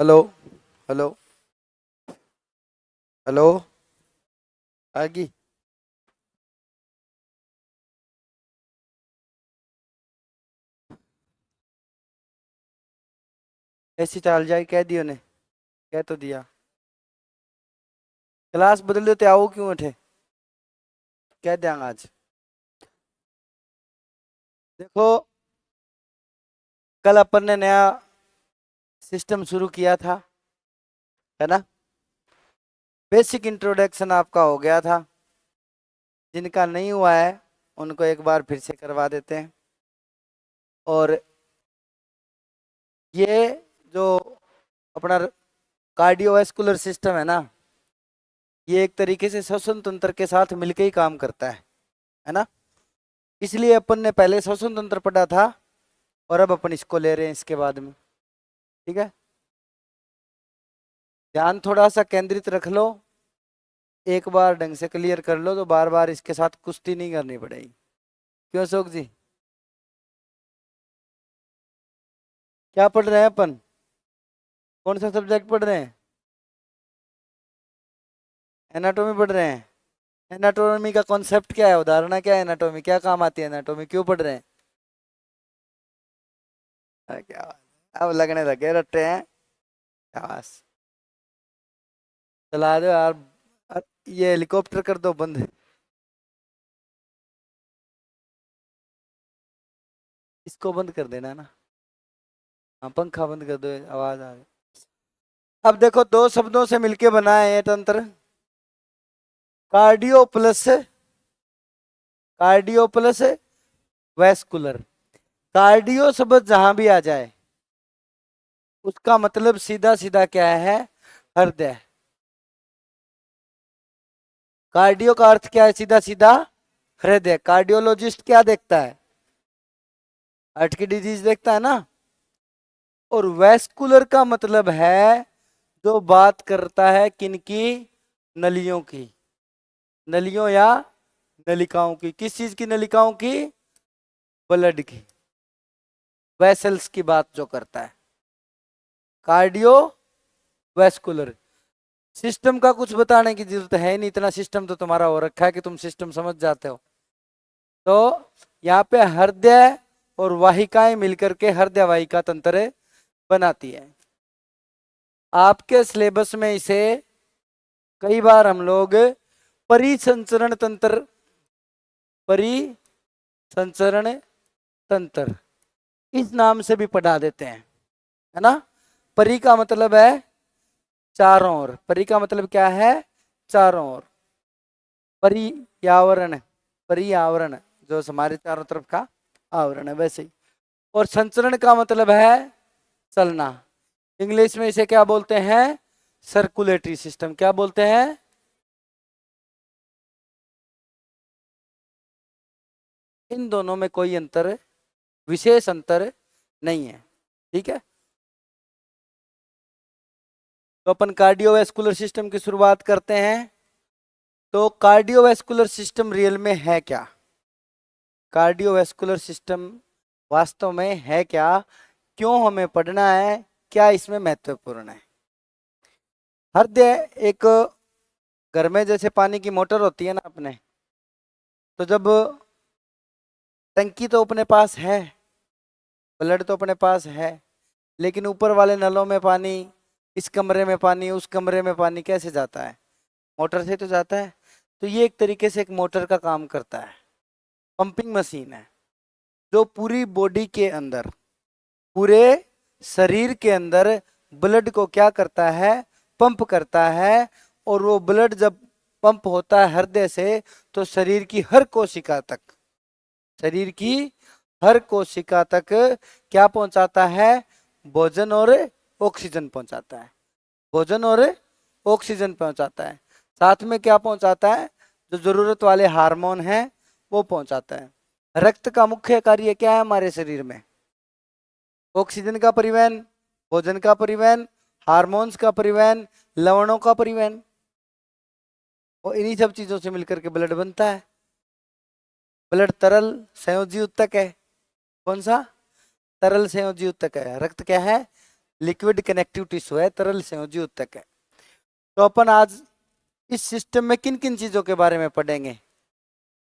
Hello. Hello. Hello. आगी। ऐसी चाल जाए कह दियो ने। कह तो दिया। क्लास बदल दो ते आओ क्यों उठे। कह देंगे आज। देखो, कल अपन ने नया सिस्टम शुरू किया था, है ना। बेसिक इंट्रोडक्शन आपका हो गया था। जिनका नहीं हुआ है उनको एक बार फिर से करवा देते हैं। और ये जो अपना कार्डियोवैस्कुलर सिस्टम है ना, ये एक तरीके से श्वसन तंत्र के साथ मिलके ही काम करता है ना। इसलिए अपन ने पहले श्वसन तंत्र पढ़ा था और अब अपन इसको ले रहे हैं इसके बाद में। ठीक है, ध्यान थोड़ा सा केंद्रित रख लो। एक बार ढंग से क्लियर कर लो तो बार बार इसके साथ कुश्ती नहीं करनी पड़ेगी। क्यों अशोक जी, क्या पढ़ रहे हैं अपन? कौन सा सब्जेक्ट पढ़ रहे हैं? एनाटॉमी पढ़ रहे हैं। एनाटॉमी का कॉन्सेप्ट क्या है, उदाहरण क्या है? एनाटॉमी क्या काम आती है? एनाटॉमी क्यों पढ़ रहे हैं? क्या बात है, अब लगने लगे रट्टे हैं। बस चला दो यार। ये हेलीकॉप्टर कर दो बंद। इसको बंद कर देना ना। हाँ, पंखा बंद कर दो, आवाज आ रही। अब देखो, दो शब्दों से मिलके बना है ये तंत्र। Cardio plus cardio plus vascular. Cardio शब्द जहां भी आ जाए उसका मतलब सीधा सीधा क्या है? हृदय। कार्डियो का अर्थ क्या है? सीधा सीधा हृदय। कार्डियोलॉजिस्ट क्या देखता है? हार्ट की डिजीज देखता है ना। और वैस्कुलर का मतलब है जो बात करता है किनकी? नलियों की। नलियों या नलिकाओं की। किस चीज की नलिकाओं की? ब्लड की। वेसल्स की बात जो करता है कार्डियो वैस्कुलर। सिस्टम का कुछ बताने की जरूरत है नहीं, इतना सिस्टम तो तुम्हारा हो रखा है कि तुम सिस्टम समझ जाते हो। तो यहाँ पे हृदय और वाहिकाएं मिलकर के हृदय वाहिका तंत्र बनाती है। आपके सिलेबस में इसे कई बार हम लोग परिसंचरण तंत्र, परिसंचरण तंत्र इस नाम से भी पढ़ा देते हैं, है ना। परि का मतलब है चारों ओर। परि का मतलब क्या है? चारों ओर। पर्यावरण। पर्यावरण जो हमारे चारों तरफ का आवरण है, वैसे ही। और संचरण का मतलब है चलना। इंग्लिश में इसे क्या बोलते हैं? Circulatory system. क्या बोलते हैं? इन दोनों में कोई अंतर, विशेष अंतर नहीं है। ठीक है, तो अपन कार्डियोवैस्कुलर सिस्टम की शुरुआत करते हैं। तो कार्डियोवैस्कुलर सिस्टम रियल में है क्या? कार्डियोवैस्कुलर सिस्टम वास्तव में है क्या? क्यों हमें पढ़ना है? क्या इसमें महत्वपूर्ण है? हृदय एक घर में जैसे पानी की मोटर होती है ना अपने, तो जब टंकी तो अपने पास है, ब्लड तो अपने पास है, लेकिन ऊपर वाले नलों में पानी, इस कमरे में पानी, उस कमरे में पानी कैसे जाता है? मोटर से तो जाता है। तो ये एक तरीके से एक मोटर का काम करता है। पंपिंग मशीन है जो पूरी बॉडी के अंदर, पूरे शरीर के अंदर ब्लड को क्या करता है? पंप करता है। और वो ब्लड जब पंप होता है हृदय से, तो शरीर की हर कोशिका तक, शरीर की हर कोशिका तक क्या पहुंचाता है? भोजन और ऑक्सीजन पहुंचाता है। भोजन और ऑक्सीजन पहुंचाता है। साथ में क्या पहुंचाता है? जो जरूरत वाले हार्मोन हैं वो पहुंचाता है। रक्त का मुख्य कार्य क्या है हमारे शरीर में? ऑक्सीजन का परिवहन, भोजन का परिवहन, हार्मोन्स का परिवहन, लवणों का परिवहन। और इन्हीं सब चीजों से मिलकर के ब्लड बनता है। ब्लड तरल संयोजी उत्तक है। कौन सा? तरल संयोजी उत्तक है। रक्त क्या है? लिक्विड कनेक्टिव टिश्यू है, तरल संयोजी ऊतक है। तो अपन आज इस सिस्टम में किन किन चीजों के बारे में पढ़ेंगे?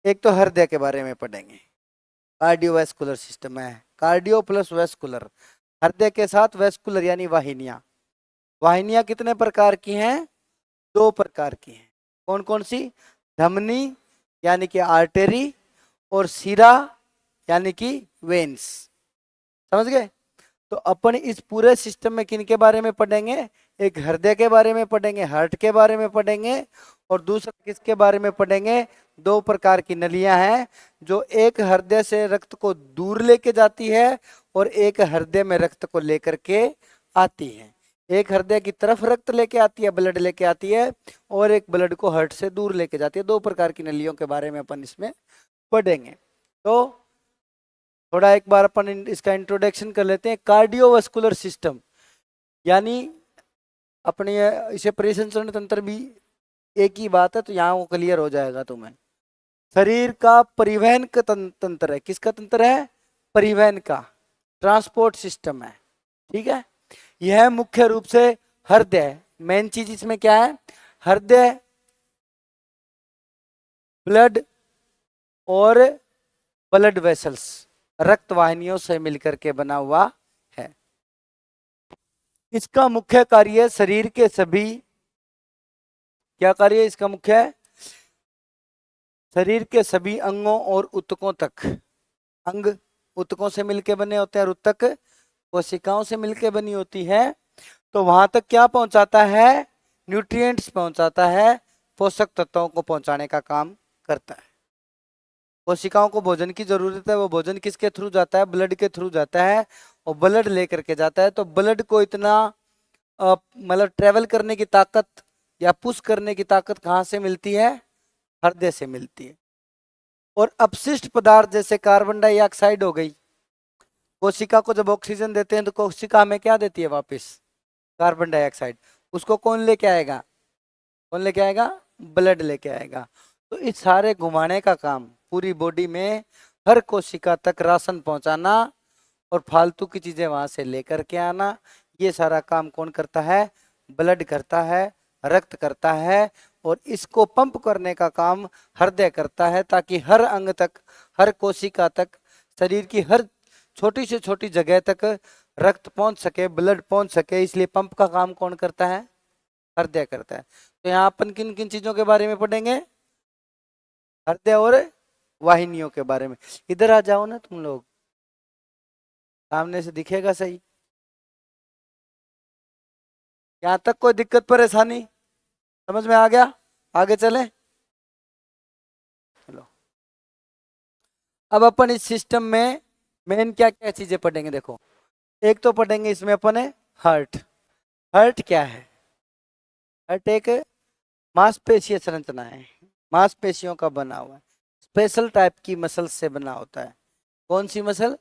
एक तो हृदय के बारे में पढ़ेंगे, कार्डियोवैस्कुलर सिस्टम है, कार्डियो प्लस वैस्कुलर, हृदय के साथ वैस्कुलर यानी वाहिनियां। वाहिनियां कितने प्रकार की हैं? 2 प्रकार की हैं। कौन कौन सी? धमनी यानी कि आर्टरी, और सिरा यानी कि वेन्स। समझ गए? तो अपन इस पूरे सिस्टम में किन के बारे में पढ़ेंगे? एक हृदय के बारे में पढ़ेंगे, हार्ट के बारे में पढ़ेंगे, और दूसरा किसके बारे में पढ़ेंगे? 2 प्रकार की नलियां हैं जो एक हृदय से रक्त को दूर लेके जाती है और एक हृदय में रक्त को लेकर के आती है। एक हृदय की तरफ रक्त लेके आती है, ब्लड लेके आती है, और एक ब्लड को हार्ट से दूर लेके जाती है। 2 प्रकार की नलियों के बारे में अपन इसमें पढ़ेंगे। तो थोड़ा एक बार अपन इसका इंट्रोडक्शन कर लेते हैं। कार्डियोवास्कुलर सिस्टम यानी अपने इसे परिसंचरण तंत्र भी एक ही बात है, तो यहाँ वो क्लियर हो जाएगा तुम्हें। शरीर का परिवहन का तंत्र है। किसका तंत्र है? परिवहन का, ट्रांसपोर्ट सिस्टम है। ठीक है, यह मुख्य रूप से हृदय, मेन चीज इसमें क्या है? हृदय, ब्लड और ब्लड वेसल्स, रक्त वाहिनियों से मिलकर के बना हुआ है। इसका मुख्य कार्य शरीर के सभी, क्या कार्य है इसका? मुख्य है शरीर के सभी अंगों और ऊतकों तक। अंग ऊतकों से मिलके बने होते हैं और ऊतक कोशिकाओं से मिलके बनी होती है। तो वहां तक क्या पहुंचाता है? न्यूट्रिएंट्स पहुंचाता है, पोषक तत्वों को पहुंचाने का काम करता है। कोशिकाओं को भोजन की जरूरत है, वो भोजन किसके थ्रू जाता है? ब्लड के थ्रू जाता है, और ब्लड लेकर के जाता है। तो ब्लड को इतना मतलब ट्रेवल करने की ताकत या पुश करने की ताकत कहाँ से मिलती है? हृदय से मिलती है। और अपशिष्ट पदार्थ जैसे कार्बन डाइऑक्साइड हो गई, कोशिका को जब ऑक्सीजन देते हैं तो कोशिका हमें क्या देती है वापस? Carbon dioxide. उसको कौन लेके आएगा? कौन लेके आएगा? ब्लड लेके आएगा। तो इस सारे घुमाने का काम, पूरी बॉडी में हर कोशिका तक राशन पहुंचाना और फालतू की चीजें वहां से लेकर के आना, ये सारा काम कौन करता है? ब्लड करता है, रक्त करता है। और इसको पंप करने का काम हृदय करता है, ताकि हर अंग तक, हर कोशिका तक, शरीर की हर छोटी से छोटी जगह तक रक्त पहुंच सके, ब्लड पहुंच सके। इसलिए पंप का काम कौन करता है? हृदय करता है। तो यहाँ अपन किन किन चीजों के बारे में पढ़ेंगे? हृदय और वाहिनियों के बारे में। इधर आ जाओ ना तुम लोग, सामने से दिखेगा सही। यहाँ तक कोई दिक्कत परेशानी समझ में आ गया? आगे चले। चलो, अब अपन इस सिस्टम में मेन क्या क्या चीजें पढ़ेंगे? देखो, एक तो पढ़ेंगे इसमें अपन है हार्ट। हार्ट क्या है? हार्ट एक मांसपेशीय संरचना है, मांसपेशियों का बना हुआ है, स्पेशल टाइप की मसल से बना होता है। कौन सी मसल?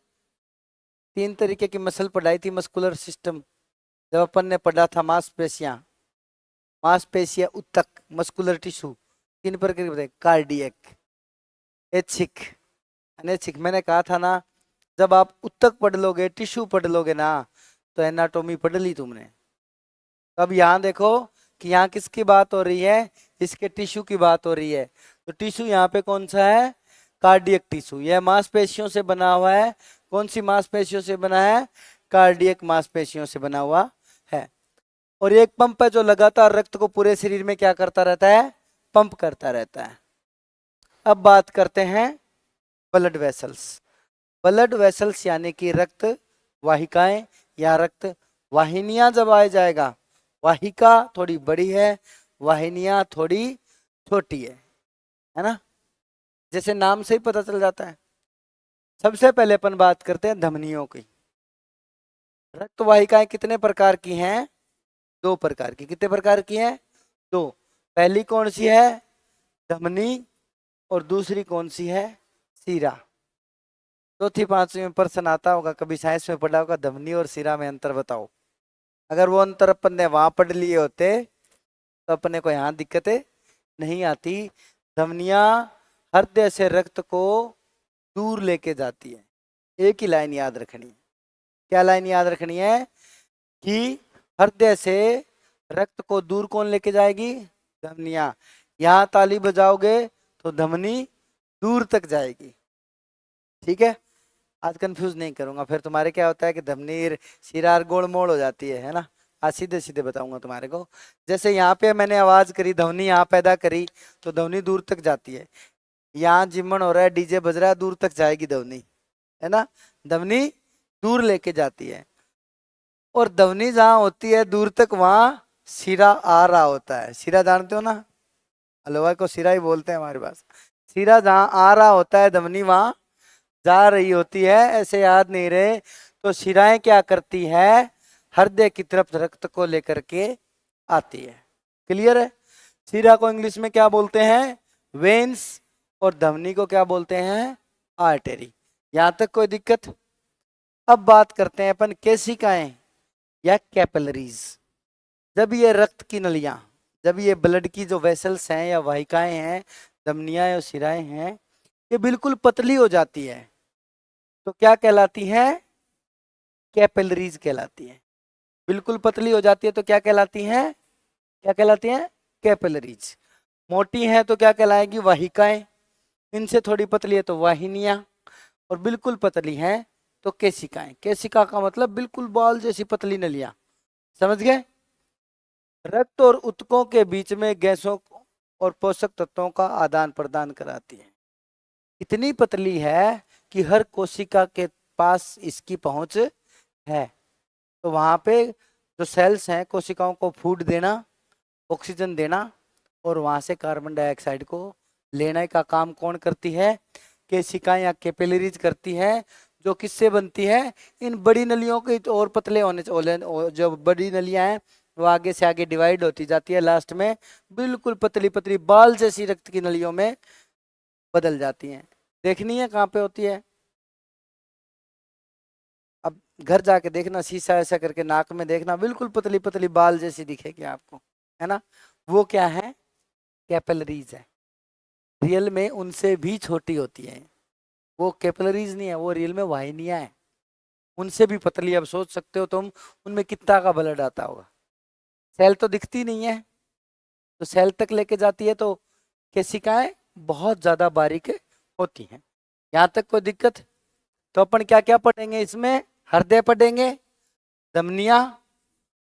3 तरीके की मसल पढ़ाई थी मस्कुलर सिस्टम जब अपन ने पढ़ा था। मांसपेशियां, मांसपेशियां, ऊतक, मस्कुलर टिश्यू, 3 प्रकार के बताए। कार्डियक, ऐच्छिक, अनैच्छिक। मैंने कहा था ना, जब आप ऊतक पढ़ लोगे, टिश्यू पढ़ लोगे ना, तो एनाटॉमी पढ़ ली तुमने। अब यहाँ देखो कि यहाँ किसकी बात हो रही है? इसके टिश्यू की बात हो रही है। तो टिश्यू यहाँ पे कौन सा है? Cardiac tissue. यह मांसपेशियों से बना हुआ है। कौन सी मांसपेशियों से बना है? कार्डियक मांसपेशियों से बना हुआ है। और एक पंप है जो लगातार रक्त को पूरे शरीर में क्या करता रहता है? पंप करता रहता है। अब बात करते हैं ब्लड वेसल्स। ब्लड वेसल्स यानी कि रक्त वाहिकाएं या रक्त वाहिनियां जब आ जाएगा, वाहिका थोड़ी बड़ी है, वाहिनियां थोड़ी छोटी है ना? जैसे नाम से ही पता चल जाता है। सबसे पहले अपन बात करते हैं धमनियों की। रक्त वाहिकाएं कितने प्रकार की हैं? 2 प्रकार की। कितने प्रकार की हैं? 2। पहली कौन सी है? धमनी। और दूसरी कौन सी है? सीरा। चौथी 5वीं में प्रश्न आता होगा, कभी साइंस में पढ़ा होगा, धमनी और सीरा में अंतर बताओ। अगर वो अंतर अपन ने वहां पढ़ लिए होते तो अपने को यहाँ दिक्कतें नहीं आती। धमनियां हृदय से रक्त को दूर लेके जाती है। एक ही लाइन याद रखनी है। क्या लाइन याद रखनी है? कि हृदय से रक्त को दूर कौन लेके जाएगी? धमनियां। यहां ताली बजाओगे तो धमनी दूर तक जाएगी। ठीक है, आज कंफ्यूज नहीं करूंगा, फिर तुम्हारे क्या होता है कि धमनी शिरार गोल मोड़ हो जाती है ना। आज सीधे सीधे बताऊंगा तुम्हारे को। जैसे यहाँ पे मैंने आवाज करी, ध्वनि यहाँ पैदा करी, तो ध्वनि दूर तक जाती है। यहाँ जिमन हो रहा है, डीजे बज रहा है, दूर तक जाएगी ध्वनि, है ना। ध्वनि दूर लेके जाती है। और ध्वनि जहां होती है दूर तक, वहां शिरा आ रहा होता है। शिरा जानते हो ना, हलवा को शिरा ही बोलते हैं हमारे पास। शिरा जहां आ रहा होता है, ध्वनि वहां जा रही होती है। ऐसे याद नहीं रहे तो शिराएं क्या करती है? हृदय की तरफ रक्त को लेकर के आती है। क्लियर है? शिरा को इंग्लिश में क्या बोलते हैं? वेन्स। और ध्वनि को क्या बोलते हैं? आर्टरी। यहां तक कोई दिक्कत? अब बात करते हैं अपन केशिकाएं या कैपिलरीज। जब ये रक्त की नलियां, जब ये ब्लड की जो वेसल्स हैं या वाहिकाएं हैं, धमनियां या शिराएं हैं, ये बिल्कुल पतली हो जाती है, तो क्या कहलाती है? कैपिलरीज कहलाती है। बिल्कुल पतली हो जाती है तो क्या कहलाती है? क्या कहलाती है? कैपिलरीज। मोटी है तो क्या कहलाएगी? वाहिकाएं। इनसे थोड़ी पतली है तो वाहिनियां। और बिल्कुल पतली है तो केशिकाएं। केशिका का मतलब बिल्कुल बॉल जैसी पतली नलियां। समझ गए? रक्त और ऊतकों के बीच में गैसों और पोषक तत्वों का आदान प्रदान कराती है। इतनी पतली है कि हर कोशिका के पास इसकी पहुंच है। तो वहां पे जो सेल्स हैं, कोशिकाओं को फूड देना, ऑक्सीजन देना और वहां से कार्बन डाइऑक्साइड को लेने का काम कौन करती है? केशिकाएं या कैपिलरीज करती है। जो किससे बनती है? इन बड़ी नलियों के और पतले होने से, जो बड़ी नलियां हैं वो आगे से आगे डिवाइड होती जाती है, लास्ट में बिल्कुल पतली पतली बाल जैसी रक्त की नलियों में बदल जाती हैं। देखनी है कहाँ पे होती है? अब घर जाके देखना, शीशा ऐसा करके नाक में देखना, बिल्कुल पतली पतली बाल जैसी दिखेगी आपको, है ना। वो क्या है? कैपिलरीज है। रियल में उनसे भी छोटी होती है। वो कैपिलरीज नहीं है, वो रियल में वाहिनियां हैं। उनसे भी पतली। अब सोच सकते हो तुम, उनमें कितना का ब्लड आता होगा। सेल तो दिखती नहीं है, तो सेल तक लेके जाती है, तो केशिकाएं बहुत ज्यादा बारीक होती हैं। यहाँ तक कोई दिक्कत? तो अपन क्या क्या पढ़ेंगे इसमें? हृदय पढ़ेंगे, धमनियां।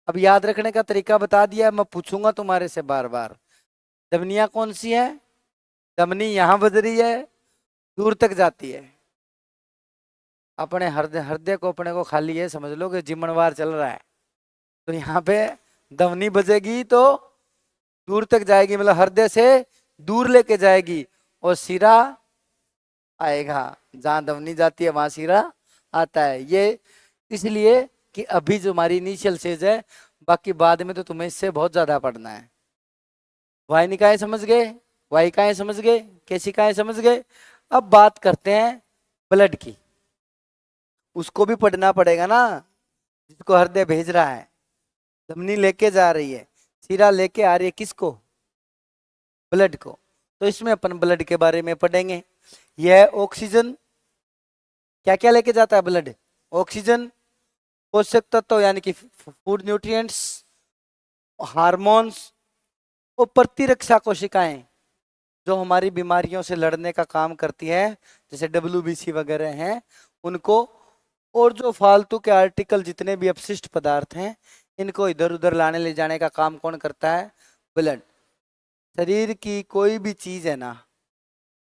अब याद रखने का तरीका बता दिया, मैं पूछूंगा तुम्हारे से बार बार। धमनियां कौन सी है? धमनी यहां बज रही है, दूर तक जाती है। अपने हृदय हृदय को अपने को खाली ये समझ लो कि जिम्मनवार चल रहा है, तो यहाँ पे धमनी बजेगी तो दूर तक जाएगी, मतलब हृदय से दूर लेके जाएगी। और शिरा आएगा, जहां धमनी जाती है वहां शिरा आता है। ये इसलिए कि अभी जो हमारी इनिशियल स्टेज है, बाकी बाद में तो तुम्हें इससे बहुत ज्यादा पढ़ना है। वाहिनिकाएं समझ गए, वाहिकाएं समझ गए, केशिकाएं समझ गए। अब बात करते हैं ब्लड की। उसको भी पढ़ना पड़ेगा ना, जिसको हृदय भेज रहा है। धमनी लेके जा रही है, शिरा लेके आ रही है किसको? ब्लड को। तो इसमें अपन ब्लड के बारे में पढ़ेंगे। यह ऑक्सीजन क्या क्या लेके जाता है? ब्लड ऑक्सीजन, पोषक तत्व यानी कि फूड न्यूट्रिएंट्स, हार्मोन्स और प्रतिरक्षा कोशिकाएं जो हमारी बीमारियों से लड़ने का काम करती है, जैसे WBC वगैरह हैं उनको। और जो फालतू के आर्टिकल जितने भी अपशिष्ट पदार्थ हैं, इनको इधर उधर लाने ले जाने का काम कौन करता है? ब्लड। शरीर की कोई भी चीज है ना,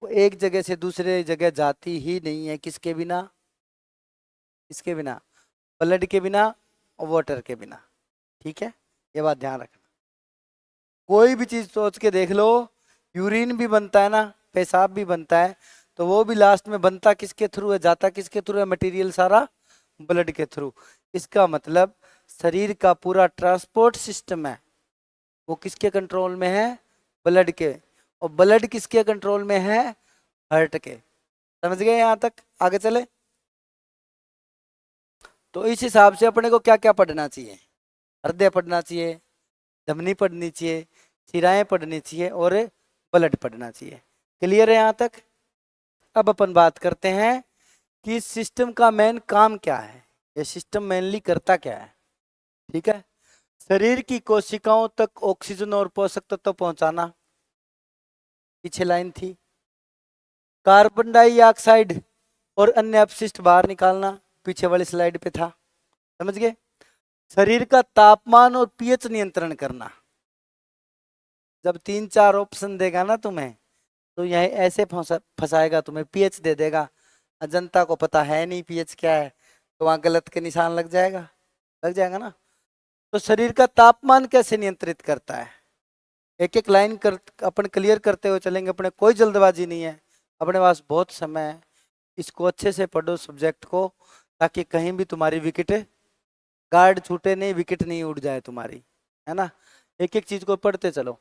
वो एक जगह से दूसरे जगह जाती ही नहीं है। किसके बिना? किसके बिना? ब्लड के बिना और वाटर के बिना। ठीक है, ये बात ध्यान रखना। कोई भी चीज सोच के देख लो, यूरिन भी बनता है ना, पेशाब भी बनता है, तो वो भी लास्ट में बनता किसके थ्रू है, जाता किसके थ्रू है? मटेरियल सारा ब्लड के थ्रू। इसका मतलब शरीर का पूरा ट्रांसपोर्ट सिस्टम है, वो किसके कंट्रोल में है? ब्लड के। और ब्लड किसके कंट्रोल में है? हार्ट के। समझ गए यहां तक? आगे चले। तो इस हिसाब से अपने को क्या क्या पढ़ना चाहिए? हृदय पढ़ना चाहिए, धमनी पढ़नी चाहिए, शिराएं पढ़नी चाहिए और ब्लड पढ़ना चाहिए। क्लियर है यहां तक? अब अपन बात करते हैं कि सिस्टम का मेन काम क्या है, ये सिस्टम मेनली करता क्या है। ठीक है। शरीर की कोशिकाओं तक ऑक्सीजन और पोषक तत्व पहुंचाना, पीछे लाइन थी। कार्बन डाइऑक्साइड और अन्य अपशिष्ट बाहर निकालना, पीछे वाली स्लाइड पे था। समझ गए। शरीर का तापमान और पीएच नियंत्रण करना। जब 3-4 ऑप्शन देगा ना तुम्हें, तो यही ऐसे फंसाएगा तुम्हें, पीएच दे देगा। जनता को पता है नहीं पीएच क्या है, तो वहां गलत के निशान लग जाएगा ना। तो शरीर का तापमान कैसे नियंत्रित करता है, एक एक लाइन कर अपन क्लियर करते हुए चलेंगे, अपने कोई जल्दबाजी नहीं है, अपने पास बहुत समय है। इसको अच्छे से पढ़ो सब्जेक्ट को, ताकि कहीं भी तुम्हारी विकेट गार्ड छूटे नहीं, विकेट नहीं उड़ जाए तुम्हारी, है ना। एक एक चीज को पढ़ते चलो।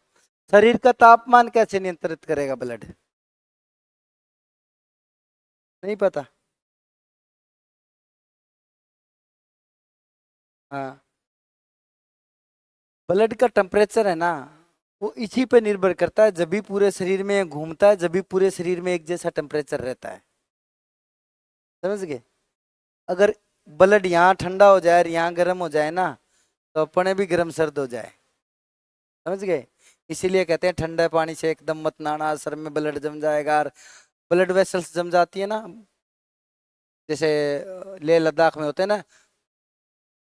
शरीर का तापमान कैसे नियंत्रित करेगा ब्लड, नहीं पता। हाँ, ब्लड का टेम्परेचर है ना, वो इसी पे निर्भर करता है। जब भी पूरे शरीर में घूमता है, जब भी पूरे शरीर में एक जैसा टेम्परेचर रहता है। समझ गए। अगर ब्लड यहाँ ठंडा हो जाए और यहाँ गर्म हो जाए ना, तो अपने भी गर्म सर्द हो जाए। समझ गए। इसीलिए कहते हैं ठंडे पानी से एकदम मत नहाना, सर में ब्लड जम जाएगा। और ब्लड वेसल्स जम जाती है ना, जैसे लेह लद्दाख में होते हैं ना,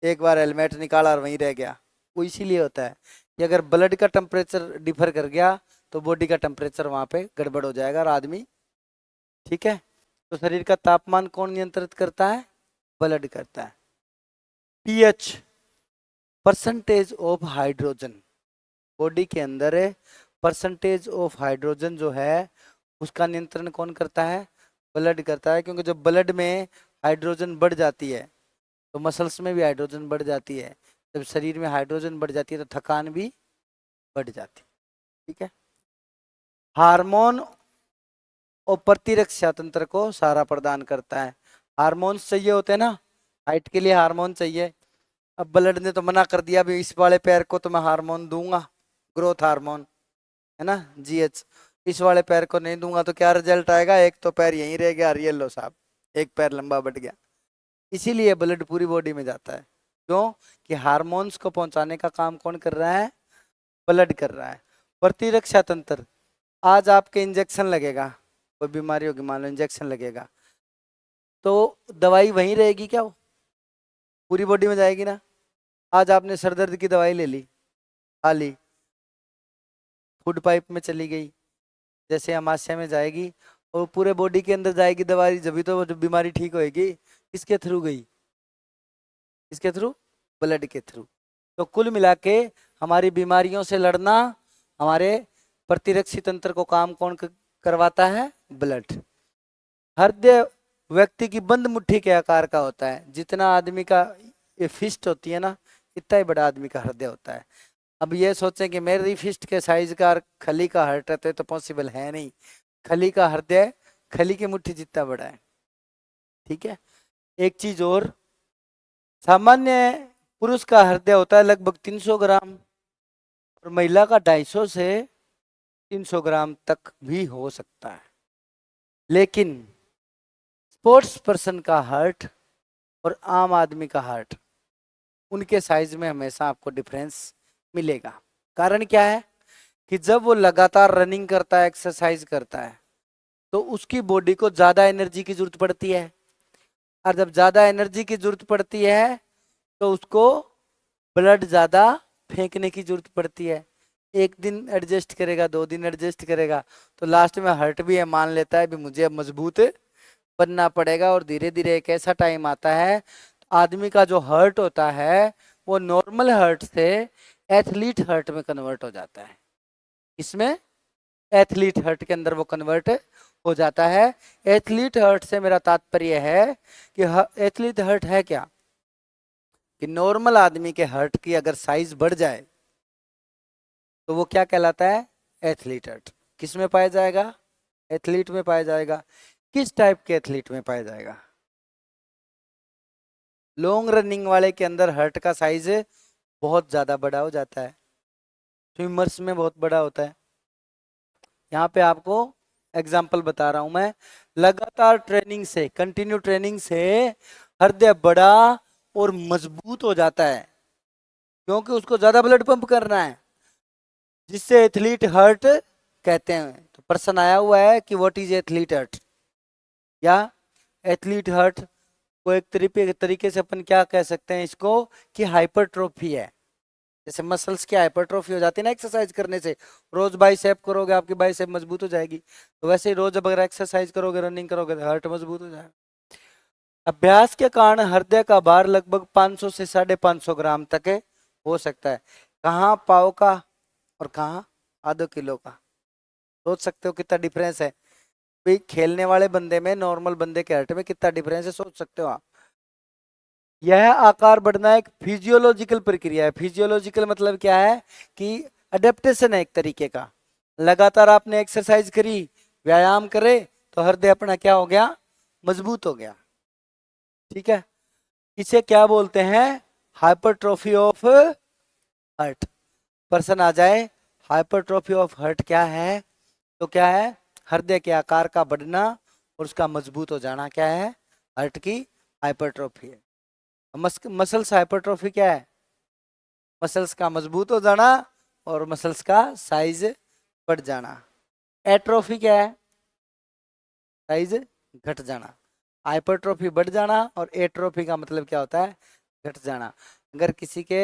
एक बार हेलमेट निकाला और वहीं रह गया, वो इसीलिए होता है कि अगर ब्लड का टेम्परेचर डिफर कर गया, तो बॉडी का टेम्परेचर वहां पे गड़बड़ हो जाएगा और आदमी। ठीक है। तो शरीर का तापमान कौन नियंत्रित करता है, ब्लड करता है। PH, percentage of hydrogen, body के अंदर परसेंटेज ऑफ हाइड्रोजन जो है, उसका नियंत्रण कौन करता है, ब्लड करता है। क्योंकि जब ब्लड में हाइड्रोजन बढ़ जाती है, तो मसल्स में भी हाइड्रोजन बढ़ जाती है। जब शरीर में हाइड्रोजन बढ़ जाती है, तो थकान भी बढ़ जाती है। ठीक है। हार्मोन और प्रतिरक्षा तंत्र को सहारा प्रदान करता है। हार्मोन्स चाहिए होते हैं ना, हाइट के लिए हार्मोन चाहिए। अब ब्लड ने तो मना कर दिया, भी इस वाले पैर को तो मैं हार्मोन दूंगा, ग्रोथ हार्मोन, है ना, जीएच। इस वाले पैर को नहीं दूंगा, तो क्या रिजल्ट आएगा, एक तो पैर यहीं रह गया, ये लो साहब, एक पैर लंबा बढ़ गया। इसीलिए ब्लड पूरी बॉडी में जाता है। क्यों, कि हार्मोन्स को पहुंचाने का काम कौन कर रहा है, ब्लड कर रहा है। प्रतिरक्षा तंत्र, आज आपके इंजेक्शन लगेगा, कोई बीमारी होगी मान लो, इंजेक्शन लगेगा, तो दवाई वहीं रहेगी क्या, वो पूरी बॉडी में जाएगी ना। आज आपने सर दर्द की दवाई ले ली, खा ली, फूड पाइप में चली गई, जैसे अमाशय में जाएगी और पूरे बॉडी के अंदर जाएगी दवाई, जब भी तो वो बीमारी ठीक होएगी। किसके थ्रू गई, किसके थ्रू, ब्लड के थ्रू। तो कुल मिला के हमारी बीमारियों से लड़ना, हमारे प्रतिरक्षी तंत्र को काम कौन करवाता है, ब्लड। हृदय व्यक्ति की बंद मुट्ठी के आकार का होता है। जितना आदमी का ये फिस्ट होती है ना, इतना ही बड़ा आदमी का हृदय होता है। अब ये सोचें कि मेरी फिस्ट के साइज का और खली का हार्ट है, तो पॉसिबल है नहीं। खली का हृदय खली की मुट्ठी जितना बड़ा है। ठीक है। एक चीज और, सामान्य पुरुष का हृदय होता है लगभग 300 ग्राम, और महिला का 250 से 300 ग्राम तक भी हो सकता है। लेकिन स्पोर्ट्स पर्सन का हार्ट और आम आदमी का हार्ट, उनके साइज में हमेशा आपको डिफरेंस मिलेगा। कारण क्या है, कि जब वो लगातार रनिंग करता है, एक्सरसाइज करता है, तो उसकी बॉडी को ज्यादा एनर्जी की जरूरत पड़ती है। और जब ज्यादा एनर्जी की जरूरत पड़ती है, तो उसको ब्लड ज्यादा फेंकने की जरूरत पड़ती है। एक दिन एडजस्ट करेगा, 2 दिन एडजस्ट करेगा, तो लास्ट में हर्ट भी है, मान लेता है भी मुझे अब मजबूत बनना पड़ेगा। और धीरे धीरे एक ऐसा टाइम आता है, आदमी का जो हर्ट होता है, वो नॉर्मल हर्ट से एथलीट हर्ट में कन्वर्ट हो जाता है। इसमें एथलीट हर्ट के अंदर वो कन्वर्ट हो जाता है। एथलीट हर्ट से मेरा तात्पर्य है कि एथलीट हर्ट है क्या, कि नॉर्मल आदमी के हर्ट की अगर साइज बढ़ जाए, तो वो क्या कहलाता है, एथलीट हर्ट। किस में पाया जाएगा, एथलीट में पाया जाएगा। किस टाइप के एथलीट में पाया जाएगा, लॉन्ग रनिंग वाले के अंदर हर्ट का साइज बहुत ज्यादा बड़ा हो जाता है, स्विमर्स में बहुत बड़ा होता है। यहाँ पे आपको एग्जाम्पल बता रहा हूं मैं। लगातार ट्रेनिंग से, कंटिन्यू ट्रेनिंग से हृदय बड़ा और मजबूत हो जाता है। क्योंकि उसको ज्यादा ब्लड पंप करना है, जिससे एथलीट हर्ट कहते हैं। तो प्रश्न आया हुआ है कि व्हाट इज एथलीट हर्ट, या एथलीट हर्ट को एक तरीके से अपन क्या कह सकते हैं इसको, कि हाइपरट्रोफी है। जैसे मसल्स की हाइपरट्रोफी हो जाती है ना एक्सरसाइज करने से, रोज बाइसेप करोगे आपकी बाइसेप मजबूत हो जाएगी, तो वैसे ही रोज अगर एक्सरसाइज करोगे रनिंग करोगे तो हार्ट मजबूत हो जाएगा। अभ्यास के कारण हृदय का भार लगभग 500 से 550 ग्राम तक हो सकता है। कहाँ पाव का और कहाँ आधे किलो का, सोच सकते हो कितना डिफरेंस है भाई, खेलने वाले बंदे में नॉर्मल बंदे के हार्ट में कितना डिफरेंस है, सोच सकते हो आप। यह आकार बढ़ना एक फिजियोलॉजिकल प्रक्रिया है। फिजियोलॉजिकल मतलब क्या है कि अडेप्टेशन है एक तरीके का। लगातार आपने एक्सरसाइज करी, व्यायाम करे, तो हृदय अपना क्या हो गया, मजबूत हो गया। ठीक है, इसे क्या बोलते हैं, हाइपरट्रोफी ऑफ हार्ट। पर्सन आ जाए, हाइपरट्रोफी ऑफ हार्ट क्या है, तो क्या है, हृदय के आकार का बढ़ना और उसका मजबूत हो जाना क्या है, हार्ट की हाइपरट्रोफी है। मसल्स हाइपरट्रोफी क्या है, मसल्स का मजबूत हो जाना और मसल्स का साइज बढ़ जाना। एट्रोफी क्या है, साइज घट जाना। हाइपरट्रोफी बढ़ जाना और एट्रोफी का मतलब क्या होता है, घट जाना। अगर किसी के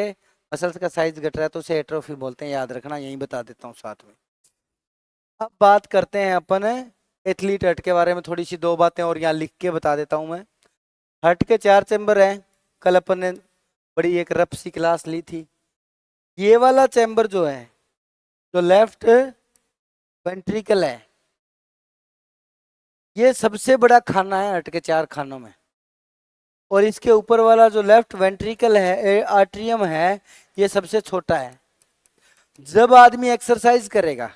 मसल्स का साइज घट रहा है तो उसे एट्रोफी बोलते हैं, याद रखना, यही बता देता हूँ साथ में। अब बात करते हैं अपन एथलीट हर्ट के बारे में, थोड़ी सी दो बातें और यहाँ लिख के बता देता हूँ मैं। हार्ट के 4 चैम्बर हैं, कल अपन ने बड़ी एक रफ सी क्लास ली थी। ये वाला चैम्बर जो है, जो लेफ्ट वेंट्रिकल है, ये सबसे बड़ा खाना है हार्ट के 4 खानों में। और इसके ऊपर वाला जो लेफ्ट वेंट्रिकल है, आर्ट्रियम है, ये सबसे छोटा है। जब आदमी एक्सरसाइज करेगा,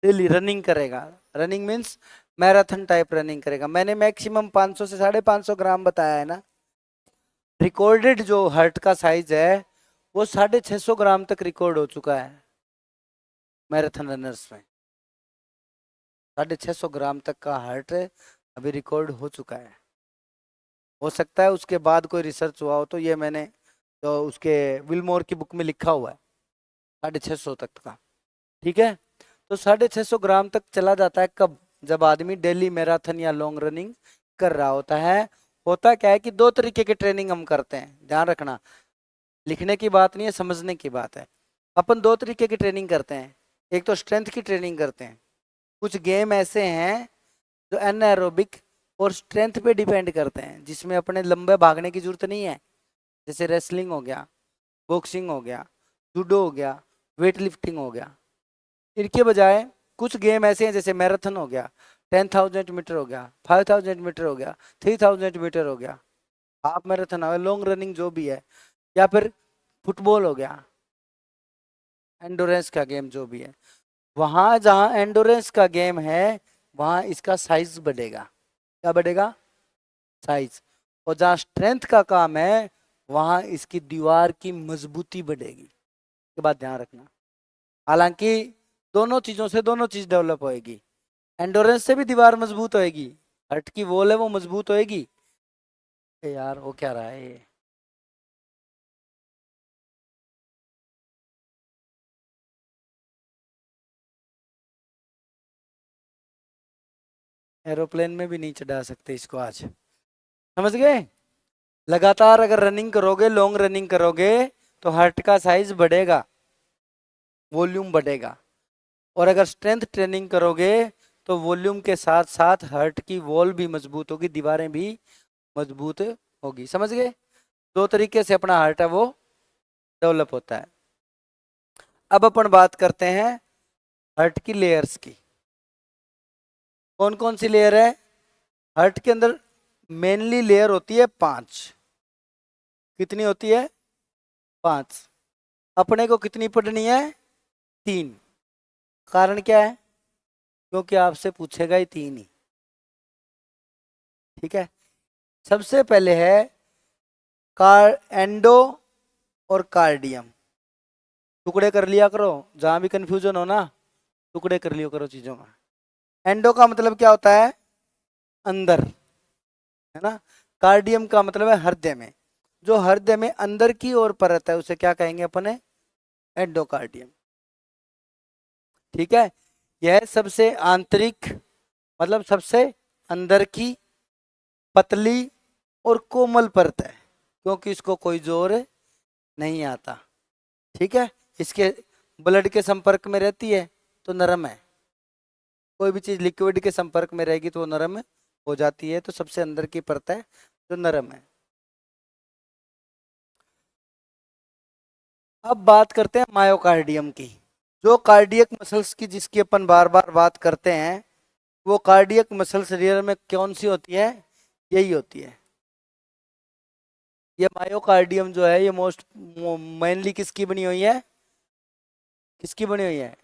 डेली रनिंग करेगा, running means marathon type running करेगा, मैंने मैक्सिमम 500 से 550 ग्राम बताया है ना। रिकॉर्डेड जो हार्ट का साइज है वो 650 ग्राम तक रिकॉर्ड हो चुका है मैराथन रनर्स में। 650 ग्राम तक का हार्ट अभी रिकॉर्ड हो चुका है। हो सकता है उसके बाद कोई रिसर्च हुआ हो, तो ये मैंने तो उसके विलमोर की बुक में लिखा हुआ है 650 तक का। ठीक है, तो 650 ग्राम तक चला जाता है कब, जब आदमी डेली मैराथन या लॉन्ग रनिंग कर रहा होता है। होता क्या है कि दो तरीके की ट्रेनिंग हम करते हैं, ध्यान रखना, लिखने की बात नहीं है, समझने की बात है। अपन दो तरीके की ट्रेनिंग करते हैं, एक तो स्ट्रेंथ की ट्रेनिंग करते हैं। कुछ गेम ऐसे हैं जो एनाएरोबिक और स्ट्रेंथ पे डिपेंड करते हैं, जिसमें अपने लंबे भागने की जरूरत नहीं है, जैसे रेसलिंग हो गया, बॉक्सिंग हो गया, जूडो हो गया, वेट लिफ्टिंग हो गया। इनके बजाय कुछ गेम ऐसे हैं जैसे मैराथन हो गया, 10,000 मीटर हो गया, 5,000 मीटर हो गया, 3,000 मीटर हो गया, हाफ मैराथन हो गया, लॉन्ग रनिंग जो भी है, या फिर फुटबॉल हो गया, एंडोरेंस का गेम जो भी है। वहां जहां एंडोरेंस का गेम है वहां इसका साइज बढ़ेगा। क्या बढ़ेगा, साइज। और जहां स्ट्रेंथ का काम है वहां इसकी दीवार की मजबूती बढ़ेगी। ये बात ध्यान रखना। हालांकि दोनों चीजों से दोनों चीज डेवलप होएगी, एंडोरेंस से भी दीवार मजबूत होएगी, हट की वॉल है वो मजबूत होएगी। यार वो क्या रहा है ये, एरोप्लेन में भी नहीं चढ़ा सकते इसको आज, समझ गए। लगातार अगर रनिंग करोगे, लॉन्ग रनिंग करोगे, तो हार्ट का साइज बढ़ेगा, वॉल्यूम बढ़ेगा। और अगर स्ट्रेंथ ट्रेनिंग करोगे तो वॉल्यूम के साथ साथ हार्ट की वॉल भी मजबूत होगी, दीवारें भी मजबूत होगी। समझ गए, दो तरीके से अपना हार्ट है वो डेवलप होता है। अब अपन बात करते हैं हार्ट की लेयर्स की। कौन कौन सी लेयर है हार्ट के अंदर, मेनली लेयर होती है 5। कितनी होती है, 5। अपने को कितनी पढ़नी है, 3। कारण क्या है, क्योंकि आपसे पूछेगा ही 3 ही। ठीक है, सबसे पहले है कार एंडो और कार्डियम। टुकड़े कर लिया करो, जहां भी कंफ्यूजन हो ना टुकड़े कर लिया करो चीजों का। एंडो का मतलब क्या होता है, अंदर, है ना। कार्डियम का मतलब है हृदय में। जो हृदय में अंदर की ओर परत है उसे क्या कहेंगे अपने? एंडोकार्डियम। ठीक है, यह सबसे आंतरिक मतलब सबसे अंदर की पतली और कोमल परत है, क्योंकि इसको कोई जोर नहीं आता। ठीक है, इसके ब्लड के संपर्क में रहती है तो नरम है, कोई भी चीज लिक्विड के संपर्क में रहेगी तो वो नरम हो जाती है, तो सबसे अंदर की परत है जो नरम है। अब बात करते हैं मायोकार्डियम की। जो कार्डियक मसल्स की जिसकी अपन बार बार बात करते हैं, वो कार्डियक मसल शरीर में कौन सी होती है? यही होती है। ये मायोकार्डियम जो है ये मोस्ट मेनली किसकी बनी हुई है? किसकी बनी हुई है?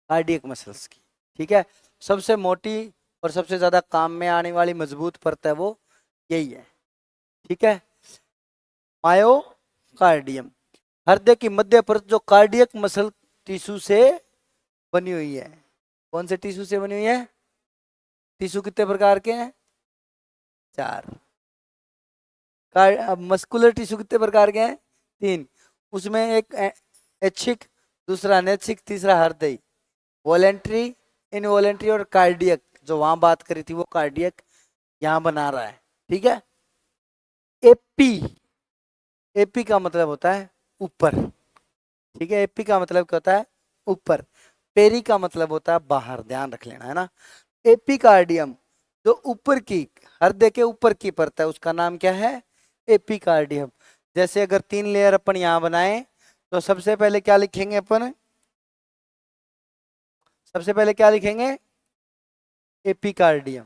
कार्डियक मसल्स की। ठीक है, सबसे मोटी और सबसे ज्यादा काम में आने वाली मजबूत परत है वो यही है। ठीक है, मायोकार्डियम हृदय की मध्य परत जो कार्डियक मसल टिश्यू से बनी हुई है। कौन से टिश्यू से बनी हुई है? टिश्यू कितने प्रकार के हैं? 4। मस्कुलर टिश्यू कितने प्रकार के हैं? 3। उसमें एक ऐच्छिक, दूसरा अनैच्छिक, तीसरा हृदय। वॉलेंट्री, इनवॉलेंट्री और कार्डियक, जो वहां बात करी थी वो कार्डियक यहां बना रहा है। ठीक है, एपी, एपी का मतलब होता है ऊपर। ठीक है, एपी का मतलब क्या होता है? ऊपर। पेरी का मतलब होता है बाहर, ध्यान रख लेना है ना। एपिकार्डियम जो ऊपर की हृदय के ऊपर की परत है उसका नाम क्या है? एपिकार्डियम। जैसे अगर 3 लेयर अपन यहां बनाए तो सबसे पहले क्या लिखेंगे अपन? सबसे पहले क्या लिखेंगे? एपिकार्डियम।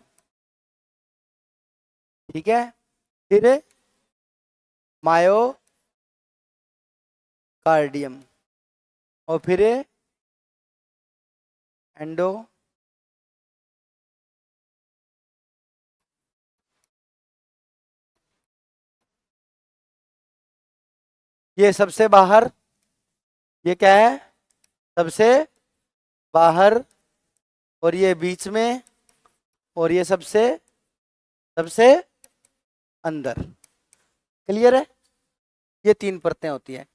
ठीक है, फिर मायोकार्डियम और फिर एंडो, ये सबसे बाहर, ये क्या है? सबसे बाहर, और ये बीच में, और ये सबसे सबसे अंदर। क्लियर है? ये 3 परतें होती है।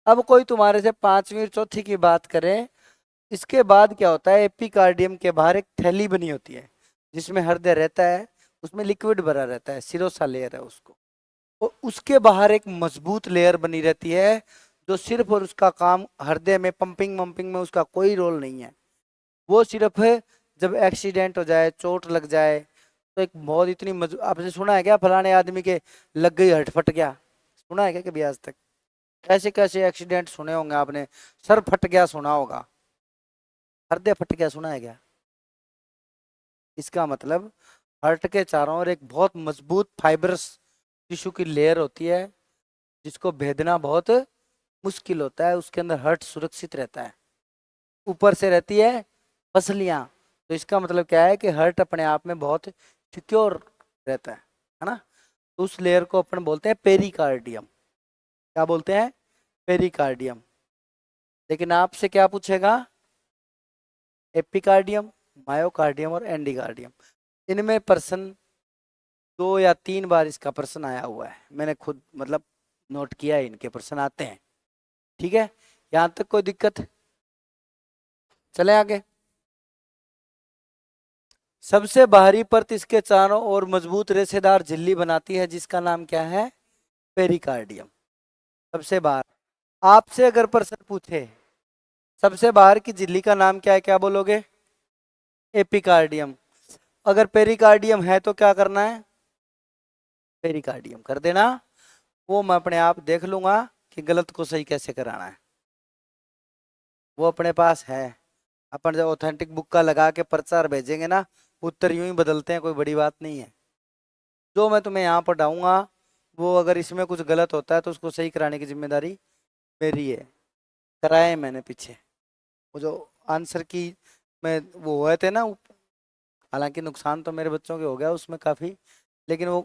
अब कोई तुम्हारे से 5वीं और चौथी की बात करे, इसके बाद क्या होता है? एपिकार्डियम के बाहर एक थैली बनी होती है जिसमें हृदय रहता है, उसमें लिक्विड भरा रहता है, सिरोसा लेयर है उसको, और उसके बाहर एक मजबूत लेयर बनी रहती है जो सिर्फ और उसका काम हृदय में पंपिंग वंपिंग में उसका कोई रोल नहीं है। वो सिर्फ है जब एक्सीडेंट हो जाए, चोट लग जाए, तो एक बहुत इतनी आपने सुना है क्या फलाने आदमी के लग गई हट फट गया? सुना है क्या कभी आज तक? कैसे कैसे एक्सीडेंट सुने होंगे आपने? सर फट गया सुना होगा, हृदय फट गया सुना है क्या? इसका मतलब हार्ट के चारों ओर एक बहुत मजबूत फाइब्रस टिश्यू की लेयर होती है जिसको भेदना बहुत मुश्किल होता है, उसके अंदर हार्ट सुरक्षित रहता है। ऊपर से रहती है पसलियां, तो इसका मतलब क्या है कि हार्ट अपने आप में बहुत सिक्योर रहता है ना। तो उस लेयर को अपन बोलते हैं पेरिकार्डियम। क्या बोलते हैं? पेरिकार्डियम। लेकिन आपसे क्या पूछेगा? एपिकार्डियम, मायोकार्डियम और एंडीकार्डियम। इनमें प्रश्न 2 या 3 बार इसका प्रश्न आया हुआ है, मैंने खुद मतलब नोट किया है, इनके प्रश्न आते हैं। ठीक है, यहां तक कोई दिक्कत? चले आगे। सबसे बाहरी परत इसके चारों ओर मजबूत रेशेदार झिल्ली बनाती है जिसका नाम क्या है? पेरिकार्डियम। सबसे बाहर, आपसे अगर प्रश्न पूछे सबसे बाहर की झिल्ली का नाम क्या है, क्या बोलोगे? एपिकार्डियम। अगर पेरिकार्डियम है तो क्या करना है? पेरिकार्डियम कर देना। वो मैं अपने आप देख लूंगा कि गलत को सही कैसे कराना है, वो अपने पास है। अपन जब ऑथेंटिक बुक का लगा के प्रचार भेजेंगे ना, उत्तर यूं ही बदलते हैं, कोई बड़ी बात नहीं है। जो मैं तुम्हें यहाँ पढ़ाऊंगा वो अगर इसमें कुछ गलत होता है तो उसको सही कराने की जिम्मेदारी मेरी है। कराए मैंने पीछे, वो जो आंसर की में वो हुए थे ना, हालांकि नुकसान तो मेरे बच्चों के हो गया उसमें काफी, लेकिन वो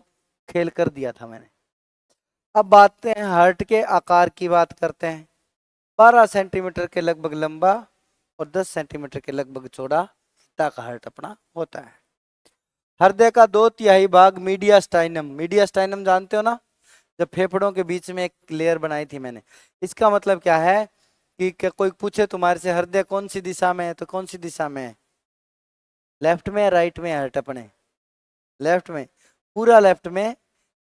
खेल कर दिया था मैंने। अब बात हैं हार्ट के आकार की बात करते हैं। 12 सेंटीमीटर के लगभग लंबा और 10 सेंटीमीटर के लगभग चौड़ा हिस्सा का हार्ट अपना होता है। हृदय का 2/3 भाग मीडियास्टाइनम, मीडियास्टाइनम जानते हो ना, जब फेफड़ों के बीच में एक लेयर बनाई थी मैंने। इसका मतलब क्या है कि क्या कोई पूछे तुम्हारे से हृदय कौन सी दिशा में है, तो कौन सी दिशा में है? लेफ्ट में या राइट में हार्ट अपने? लेफ्ट में। पूरा लेफ्ट में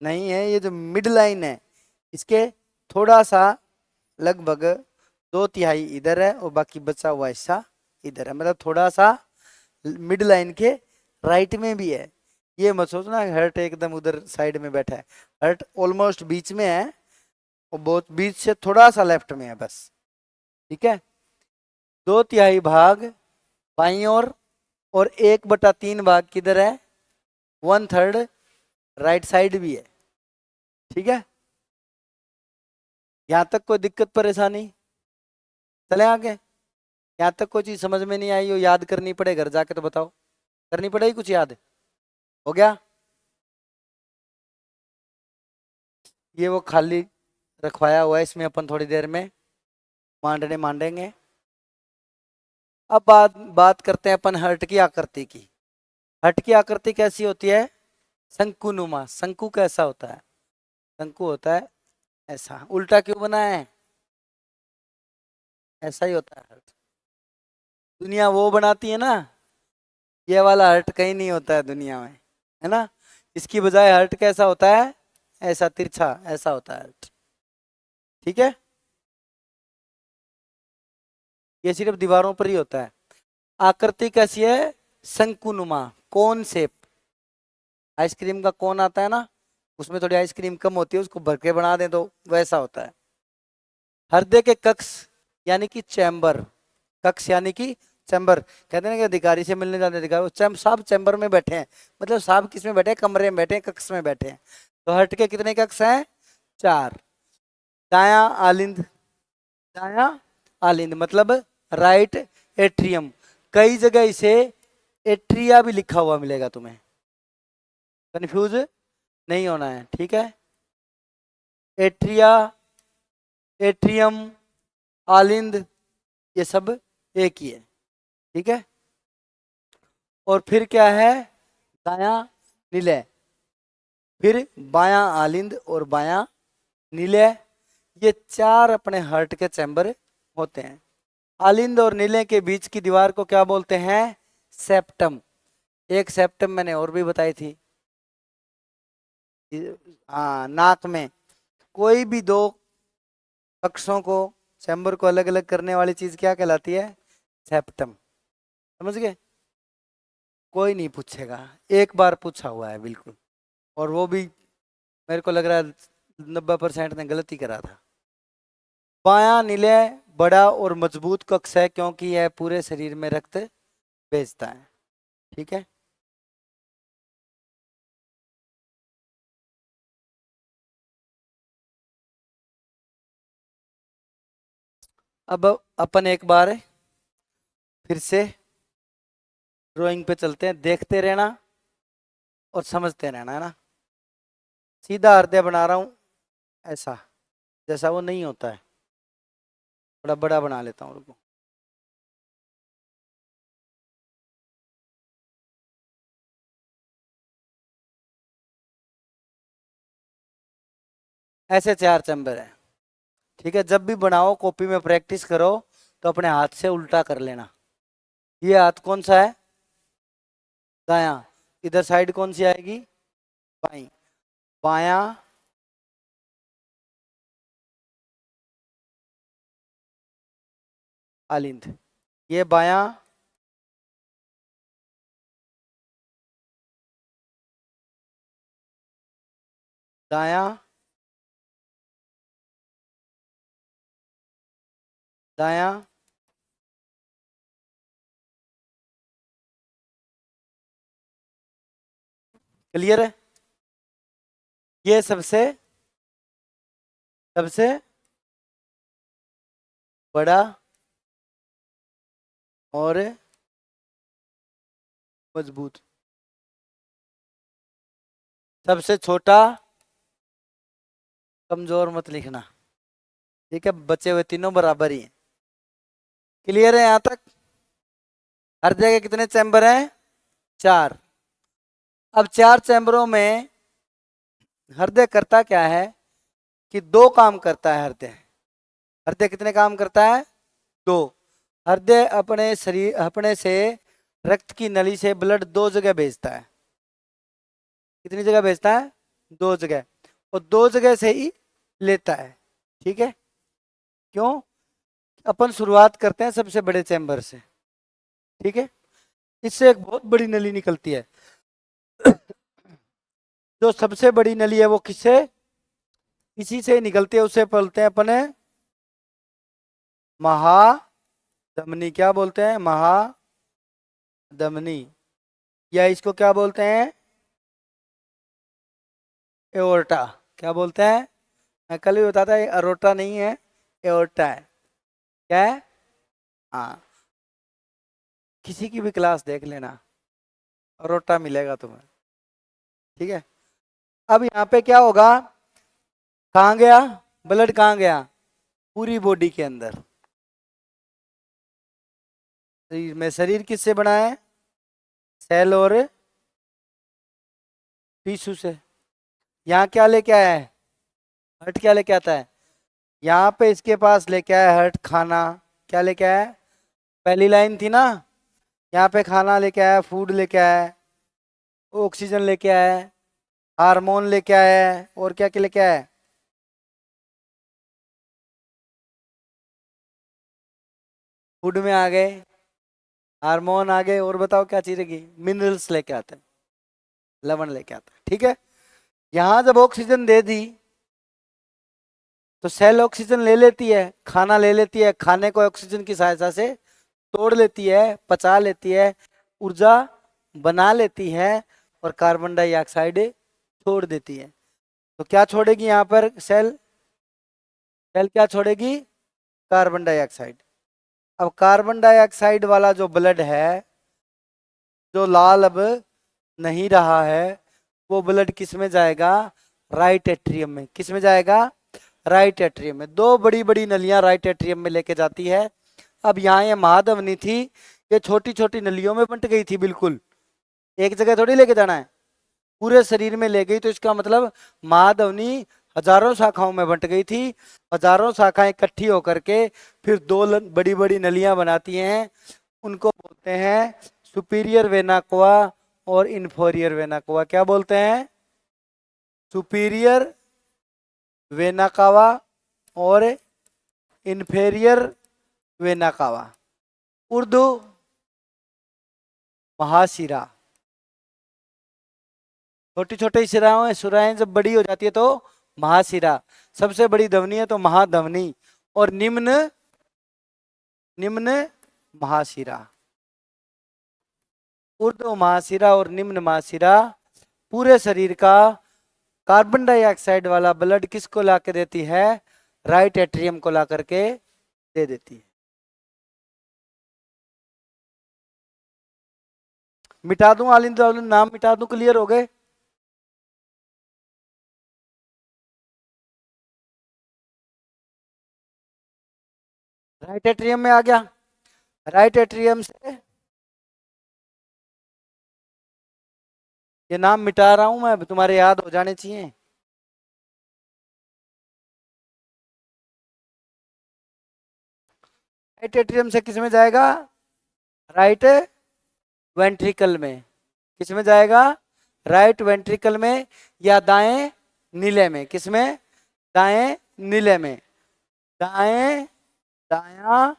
नहीं है, ये जो मिड लाइन है इसके थोड़ा सा लगभग 2/3 इधर है और बाकी बचा हुआ हिस्सा इधर है, मतलब थोड़ा सा मिड लाइन के राइट में भी है। ये मत सोचना हर्ट एकदम उधर साइड में बैठा है, हर्ट ऑलमोस्ट बीच में है और बहुत बीच से थोड़ा सा लेफ्ट में है बस। ठीक है, 2/3 भाग बाईं और 1/3 भाग किधर है? 1/3 राइट साइड भी है। ठीक है, यहां तक कोई दिक्कत परेशानी? चले आगे। यहाँ तक कोई चीज समझ में नहीं आई हो, याद करनी पड़े घर जाके तो बताओ, करनी पड़ेगी कुछ याद? हो गया? ये वो खाली रखवाया हुआ है, इसमें अपन थोड़ी देर में मांडेंगे। अब बात करते हैं अपन हर्ट की आकृति की। हर्ट की आकृति कैसी होती है? शंकुनुमा। शंकु कैसा होता है? शंकु होता है ऐसा। उल्टा क्यों बना है? ऐसा ही होता है हर्ट। दुनिया वो बनाती है ना, ये वाला हर्ट कहीं नहीं होता है दुनिया में, है ना। इसकी बजाय हर्ट कैसा होता है? ऐसा तिरछा, ऐसा होता है हर्ट। ठीक है, ये सिर्फ दीवारों पर ही होता है। आकृति कैसी है? शंकुनुमा, कोन शेप। आइसक्रीम का कोन आता है ना, उसमें थोड़ी आइसक्रीम कम होती है, उसको भर के बना दें तो वैसा होता है। हृदय के कक्ष यानी कि चैम्बर, कक्ष यानी कि चैम्बर। कहते हैं ना कि अधिकारी से मिलने जाते अधिकारी, साहब चैम्बर में बैठे हैं, मतलब साहब किस में बैठे हैं? कमरे में बैठे हैं, कक्ष में बैठे हैं। तो हर्ट के कितने कक्ष हैं? 4। दाया आलिंद, दाया आलिंद मतलब राइट एट्रियम। कई जगह इसे एट्रिया भी लिखा हुआ मिलेगा तुम्हें, कंफ्यूज नहीं होना है। ठीक है, एट्रिया, एट्रियम, आलिंद, ये सब एक ही है। ठीक है, और फिर क्या है? दाया निलय, फिर बायां आलिंद और बायां निलय, ये 4 अपने हार्ट के चैम्बर होते हैं। आलिंद और निलय के बीच की दीवार को क्या बोलते हैं? सेप्टम। एक सेप्टम मैंने और भी बताई थी, हाँ, नाक में कोई भी 2 कक्षों को, चैम्बर को अलग अलग करने वाली चीज क्या कहलाती है? सेप्टम। समझ गए? कोई नहीं पूछेगा, एक बार पूछा हुआ है बिल्कुल, और वो भी मेरे को लग रहा है 90% ने गलती करा था। बायां निलय बड़ा और मजबूत कक्ष है क्योंकि यह पूरे शरीर में रक्त भेजता है। ठीक है, अब अपन एक बार फिर से ड्राइंग पे चलते हैं, देखते रहना और समझते रहना, है ना। सीधा हृदय बना रहा हूं ऐसा, जैसा वो नहीं होता है, थोड़ा बड़ा बना लेता हूँ, रुको। ऐसे 4 चैम्बर है। ठीक है, जब भी बनाओ कॉपी में प्रैक्टिस करो तो अपने हाथ से उल्टा कर लेना। ये हाथ कौन सा है? दायां। इधर साइड कौन सी आएगी? बाई। बायां आलिंद, ये बायां दायां दायां क्लियर है? ये सबसे सबसे बड़ा और मजबूत, सबसे छोटा कमजोर मत लिखना। ठीक है, बचे हुए तीनों बराबर ही हैं। क्लियर है यहां तक? हर जगह कितने चैम्बर हैं? 4। अब 4 चैम्बरों में हृदय करता क्या है? कि 2 काम करता है हृदय। हृदय कितने काम करता है? 2। हृदय अपने से रक्त की नली से ब्लड 2 जगह भेजता है। कितनी जगह भेजता है? 2 जगह। और 2 जगह से ही लेता है। ठीक है? क्यों? अपन शुरुआत करते हैं सबसे बड़े चैम्बर से। ठीक है? इससे एक बहुत बड़ी नली निकलती है। जो सबसे बड़ी नली है वो किससे? इसी से निकलती है। उसे बोलते हैं अपने महाधमनी। क्या बोलते हैं? महाधमनी। या इसको क्या बोलते हैं? एओर्टा। क्या बोलते हैं? मैं कल भी बताता, ये अरोटा नहीं है, एओर्टा है। क्या है? हाँ, किसी की भी क्लास देख लेना, अरोटा मिलेगा तुम्हें। ठीक है? अब यहाँ पे क्या होगा? कहाँ गया ब्लड? कहाँ गया? पूरी बॉडी के अंदर। शरीर में। शरीर किससे बना है? सेल और टिश्यू से। यहाँ क्या लेके आया है? हर्ट क्या लेके आता है? यहाँ पे इसके पास लेके आया हर्ट खाना। क्या लेके आया? पहली लाइन थी ना, यहाँ पे खाना लेके आया, फूड लेके आया, ऑक्सीजन लेके आया, हार्मोन लेके आया है, और क्या क्या लेके आया है? फूड में आ गए, हार्मोन आ गए, और बताओ क्या चीज रहेगी? मिनरल्स लेके आते हैं, लवण लेके आता है। ठीक है? यहां जब ऑक्सीजन दे दी तो सेल ऑक्सीजन ले लेती है, खाना ले लेती है, खाने को ऑक्सीजन की सहायता से तोड़ लेती है, पचा लेती है, ऊर्जा बना लेती है, और कार्बन डाइऑक्साइड छोड़ देती है। तो क्या छोड़ेगी यहाँ पर सेल? सेल क्या छोड़ेगी? Carbon dioxide. अब कार्बन डाइऑक्साइड वाला जो ब्लड है, जो लाल अब नहीं रहा है, वो ब्लड किस में जाएगा? राइट एट्रियम में। किस में जाएगा? राइट एट्रियम में। 2 बड़ी बड़ी नलियां राइट एट्रियम में लेके जाती है। अब यहाँ ये महाधमनी थी, ये छोटी छोटी नलियों में बंट गई थी। बिल्कुल एक जगह थोड़ी लेके जाना है, पूरे शरीर में ले गई। तो इसका मतलब महाधमनी हजारों शाखाओं में बंट गई थी। हजारों शाखाएं इकट्ठी होकर के फिर 2 बड़ी बड़ी नलियां बनाती हैं। उनको बोलते हैं सुपीरियर वेना कोआ और इन्फोरियर वेना कोआ। क्या बोलते हैं? सुपीरियर वेना कावा और इन्फेरियर वेना कावा। उर्दू महाशिरा। छोटी छोटी शिराएं सुराएं जब बड़ी हो जाती है तो महाशिरा। सबसे बड़ी धमनी है तो महाधमनी, और निम्न निम्न महाशिरा। ऊर्ध्व महाशिरा और निम्न महाशिरा पूरे शरीर का कार्बन डाइऑक्साइड वाला ब्लड किसको ला के देती है? राइट एट्रियम को ला करके दे देती है। मिटा दूं आलिंद नाम मिटा दूं? क्लियर हो गए? राइट एट्रियम में आ गया। राइट एट्रियम से ये नाम मिटा रहा हूं मैं, तुम्हारे याद हो जाने चाहिए। राइट एट्रियम से किस में जाएगा? राइट वेंट्रिकल में। किस में जाएगा? राइट वेंट्रिकल में, या दाएं नीले में। किस में? दाएं नीले में। दाएं, दाया,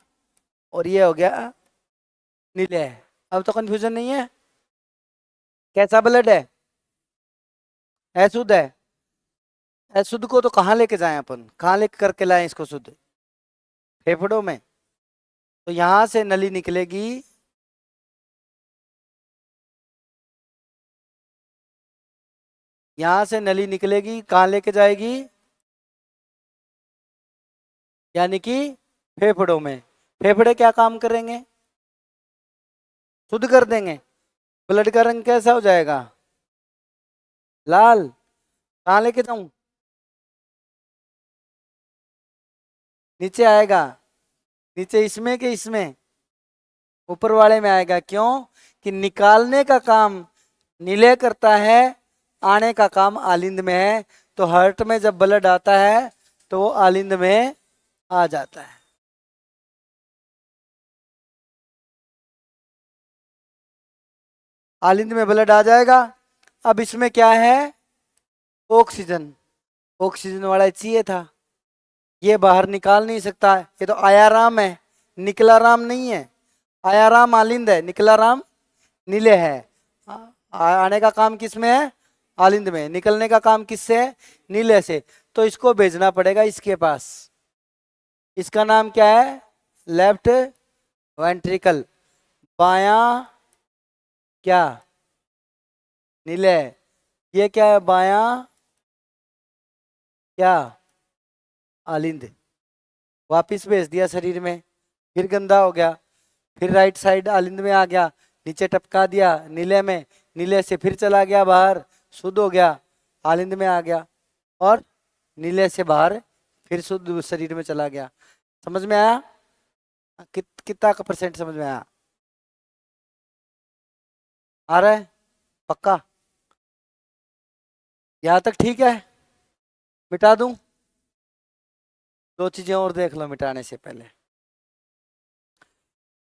और ये हो गया नीले। अब तो कंफ्यूजन नहीं है। कैसा ब्लड है? अशुद्ध है। अशुद्ध को तो कहाँ लेके जाएं अपन? कहाँ लेके करके लाएं इसको शुद्ध? फेफड़ों में। तो यहां से नली निकलेगी, यहां से नली निकलेगी, कहाँ लेके जाएगी? यानी कि फेफड़ों में। फेफड़े क्या काम करेंगे? शुद्ध कर देंगे। ब्लड का रंग कैसा हो जाएगा? लाल। कहाँ लेके जाऊं? नीचे आएगा। नीचे इसमें कि इसमें? ऊपर वाले में आएगा। क्यों? कि निकालने का काम नीले करता है, आने का काम आलिंद में है। तो हार्ट में जब ब्लड आता है तो वो आलिंद में आ जाता है। आलिंद में ब्लड आ जाएगा। अब इसमें क्या है, ऑक्सीजन, ऑक्सीजन वाला चाहिए था, ये बाहर निकाल नहीं सकता, ये तो आयाराम है, निकलाराम नहीं है। आयाराम आलिंद है, निकलाराम नीले है। आने का काम किसमें है, आलिंद में, निकलने का काम किससे है, नीले से। तो इसको भेजना पड़ेगा इसके पास, इसका नाम क्या है, लेफ्ट वेंट्रिकल, बाया क्या, नीले, ये क्या है, बाया क्या, आलिंद। वापिस भेज दिया शरीर में, फिर गंदा हो गया, फिर राइट साइड आलिंद में आ गया, नीचे टपका दिया नीले में, नीले से फिर चला गया बाहर, शुद्ध हो गया, आलिंद में आ गया, और नीले से बाहर फिर शुद्ध शरीर में चला गया। समझ में आया, कितना का परसेंट समझ में आया, आ रहा है पक्का, यहां तक ठीक है, मिटा दूं, दो चीजें और देख लो मिटाने से पहले।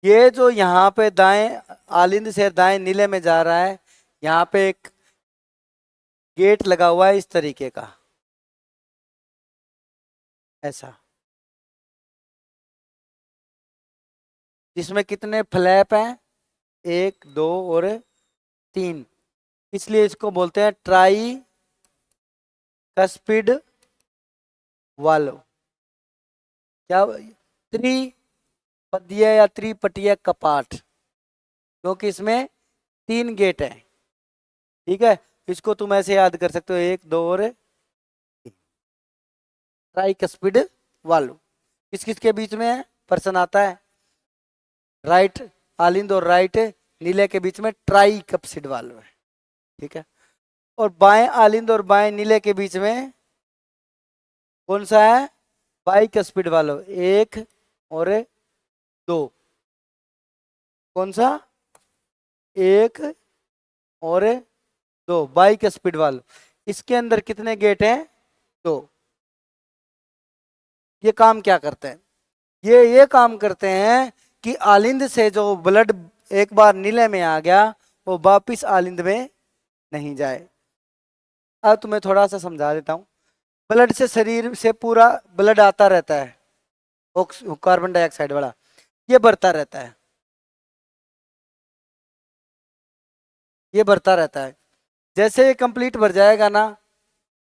ये जो यहाँ पे दाएं आलिंद से दाएं नीले में जा रहा है, यहाँ पे एक गेट लगा हुआ है इस तरीके का, ऐसा, जिसमें कितने फ्लैप हैं, 1 2 और 3, इसलिए इसको बोलते हैं ट्राई कस्पिड वाल्व। क्या, त्रिपदीय या त्रिपटीय कपाट, क्योंकि इसमें 3 गेट है, ठीक है। इसको तुम ऐसे याद कर सकते हो, 1 2 और 3, ट्राइकस्पिड वाल्व। किस किस के बीच में है, पर्सन आता है, राइट आलिंद और राइट नीले के बीच में ट्राइकस्पिड वाल्व है, ठीक है। और बाएं आलिंद और बाएं नीले के बीच में कौन सा है, बाइकस्पिड वाल्व, 1 और 2, कौन सा, 1 और 2, बाइकस्पिड वाल्व। इसके अंदर कितने गेट हैं, 2। ये काम क्या करते हैं, ये काम करते हैं कि आलिंद से जो ब्लड एक बार नीले में आ गया, वो वापिस आलिंद में नहीं जाए। अब तुम्हें थोड़ा सा समझा देता हूं, ब्लड से शरीर से पूरा ब्लड आता रहता है, कार्बन डाइऑक्साइड वाला, ये बढ़ता रहता है, ये बढ़ता रहता है, जैसे ये कंप्लीट भर जाएगा ना,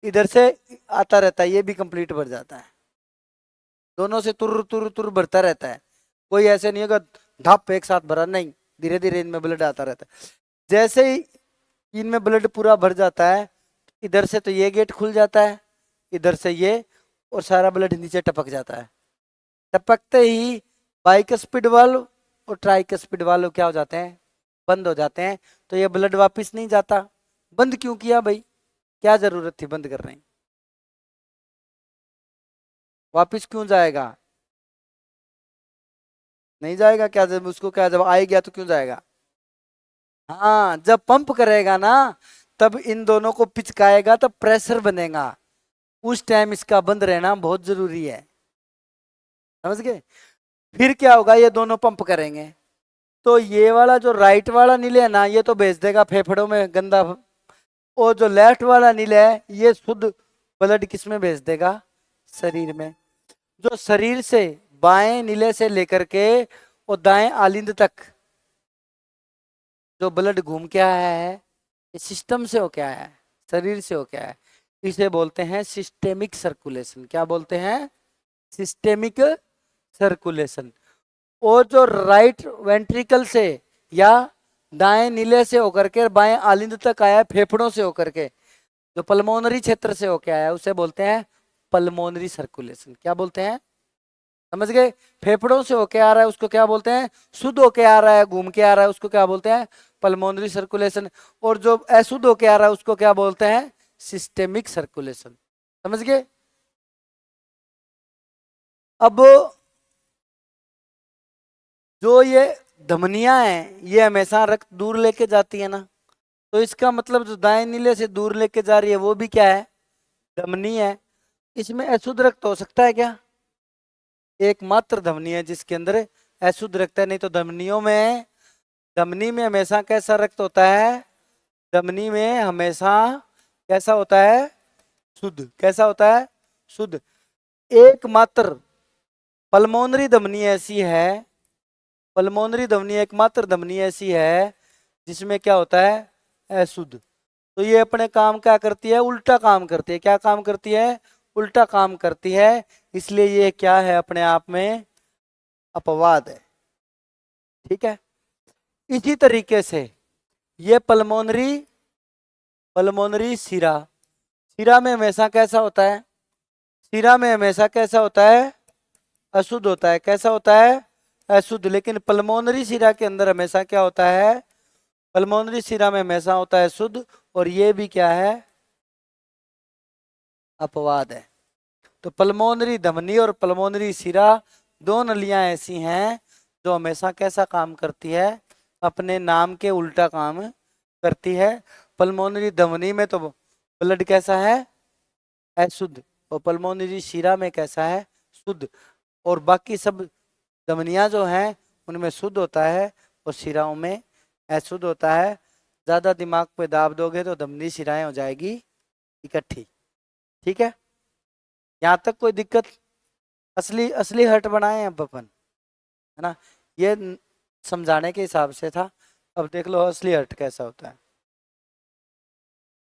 इधर से आता रहता है, ये भी कंप्लीट भर जाता है, दोनों से तुर तुर तुर भरता रहता है, कोई ऐसे नहीं होगा धप एक साथ भरा, नहीं, धीरे धीरे इनमें ब्लड आता रहता है। जैसे ही इनमें ब्लड पूरा भर जाता है, इधर से तो ये गेट खुल जाता है, इधर से ये, और सारा ब्लड नीचे टपक जाता है। टपकते ही बाइकस्पिड वाल्व और ट्राइकस्पिड वाल्व क्या हो जाते हैं, बंद हो जाते हैं। तो ये ब्लड वापस नहीं जाता। बंद क्यों किया भाई, क्या जरूरत थी बंद करने, वापस क्यों जाएगा, नहीं जाएगा क्या, जब उसको क्या, जब आ गया तो क्यों जाएगा। हाँ, जब पंप करेगा ना, तब इन दोनों को पिचकाएगा, तब प्रेशर बनेगा, उस टाइम इसका बंद रहना बहुत जरूरी है, समझ गए। फिर क्या होगा, ये दोनों पंप करेंगे, तो ये वाला जो राइट वाला नीले है ना, ये तो भेज देगा फेफड़ों में गंदा, और जो लेफ्ट वाला नीले है, ये शुद्ध ब्लड किस में भेज देगा, शरीर में। जो शरीर से बाएं नीले से लेकर के और दाएं आलिंद तक जो ब्लड घूम के आया है, ये सिस्टम से हो क्या है, शरीर से हो क्या है, इसे बोलते हैं सिस्टेमिक सर्कुलेशन। क्या बोलते हैं, सिस्टेमिक सर्कुलेशन। और जो राइट वेंट्रिकल से या दाएं नीले से होकर के बाएं आलिंद तक आया है, फेफड़ों से होकर के, जो पल्मोनरी क्षेत्र से होकर आया है, उसे बोलते हैं पल्मोनरी सर्कुलेशन। क्या बोलते हैं, समझ गए। फेफड़ों से होके आ रहा है उसको क्या बोलते हैं, शुद्ध होके आ रहा है, घूम के आ रहा है, उसको क्या बोलते हैं, पल्मोनरी सर्कुलेशन। और जो अशुद्ध होके आ रहा है उसको क्या बोलते हैं, सिस्टेमिक सर्कुलेशन। समझ गए। अब जो ये धमनियां हैं, ये हमेशा रक्त दूर लेके जाती है ना, तो इसका मतलब जो दाएं नीले से दूर लेके जा रही है, वो भी क्या है, धमनी है। इसमें अशुद्ध रक्त हो सकता है क्या? एकमात्र धमनी है जिसके अंदर अशुद्ध रक्त है, नहीं तो धमनियों में, धमनी में हमेशा कैसा रक्त होता है? धमनी में हमेशा कैसा होता है? शुद्ध। कैसा होता है? शुद्ध। एकमात्र पल्मोनरी धमनी ऐसी है, पल्मोनरी धमनी एकमात्र धमनी ऐसी है जिसमें क्या होता है? अशुद्ध। तो ये अपने काम क्या करती है? उल्टा काम करती है। क्या काम करती है? उल्टा काम करती है। इसलिए ये क्या है? अपने आप में अपवाद है। ठीक है। इसी तरीके से ये पल्मोनरी, पल्मोनरी शिरा, शिरा में हमेशा कैसा होता है? शिरा में हमेशा कैसा होता है? अशुद्ध होता है। कैसा होता है? अशुद्ध। लेकिन पल्मोनरी शिरा के अंदर हमेशा क्या होता है? पल्मोनरी शिरा में हमेशा होता है शुद्ध। और ये भी क्या है? अपवाद है। तो पल्मोनरी धमनी और पल्मोनरी शिरा दो नलियां ऐसी हैं जो हमेशा कैसा काम करती है? अपने नाम के उल्टा काम करती है। पल्मोनरी धमनी में तो ब्लड कैसा है? अशुद्ध। और पल्मोनरी शिरा में कैसा है? शुद्ध। और बाकी सब धमनियां जो हैं उनमें शुद्ध होता है और शिराओं में अशुद्ध होता है। ज्यादा दिमाग पे दाब दोगे तो धमनी शिराएं हो जाएगी इकट्ठी। ठीक है। यहाँ तक कोई दिक्कत? असली असली हर्ट बनाए हैं अब अपन, है ना? ये समझाने के हिसाब से था। अब देख लो असली हर्ट कैसा होता है।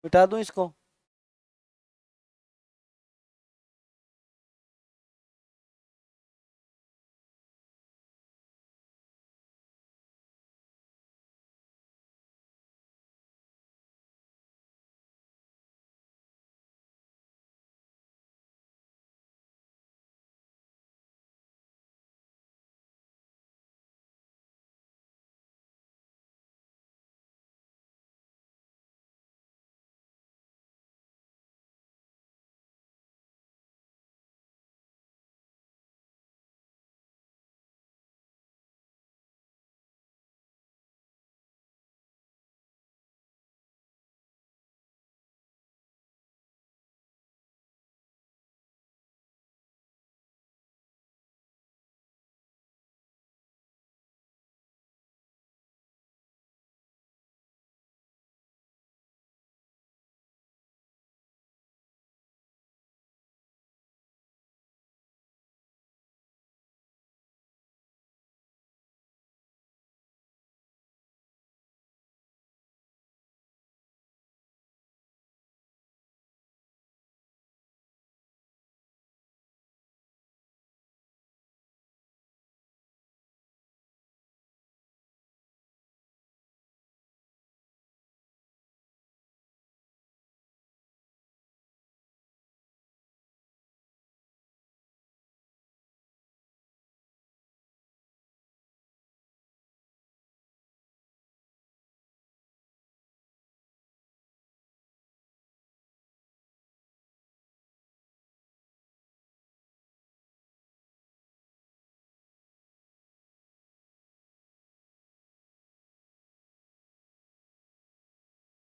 मिटा दूं इसको?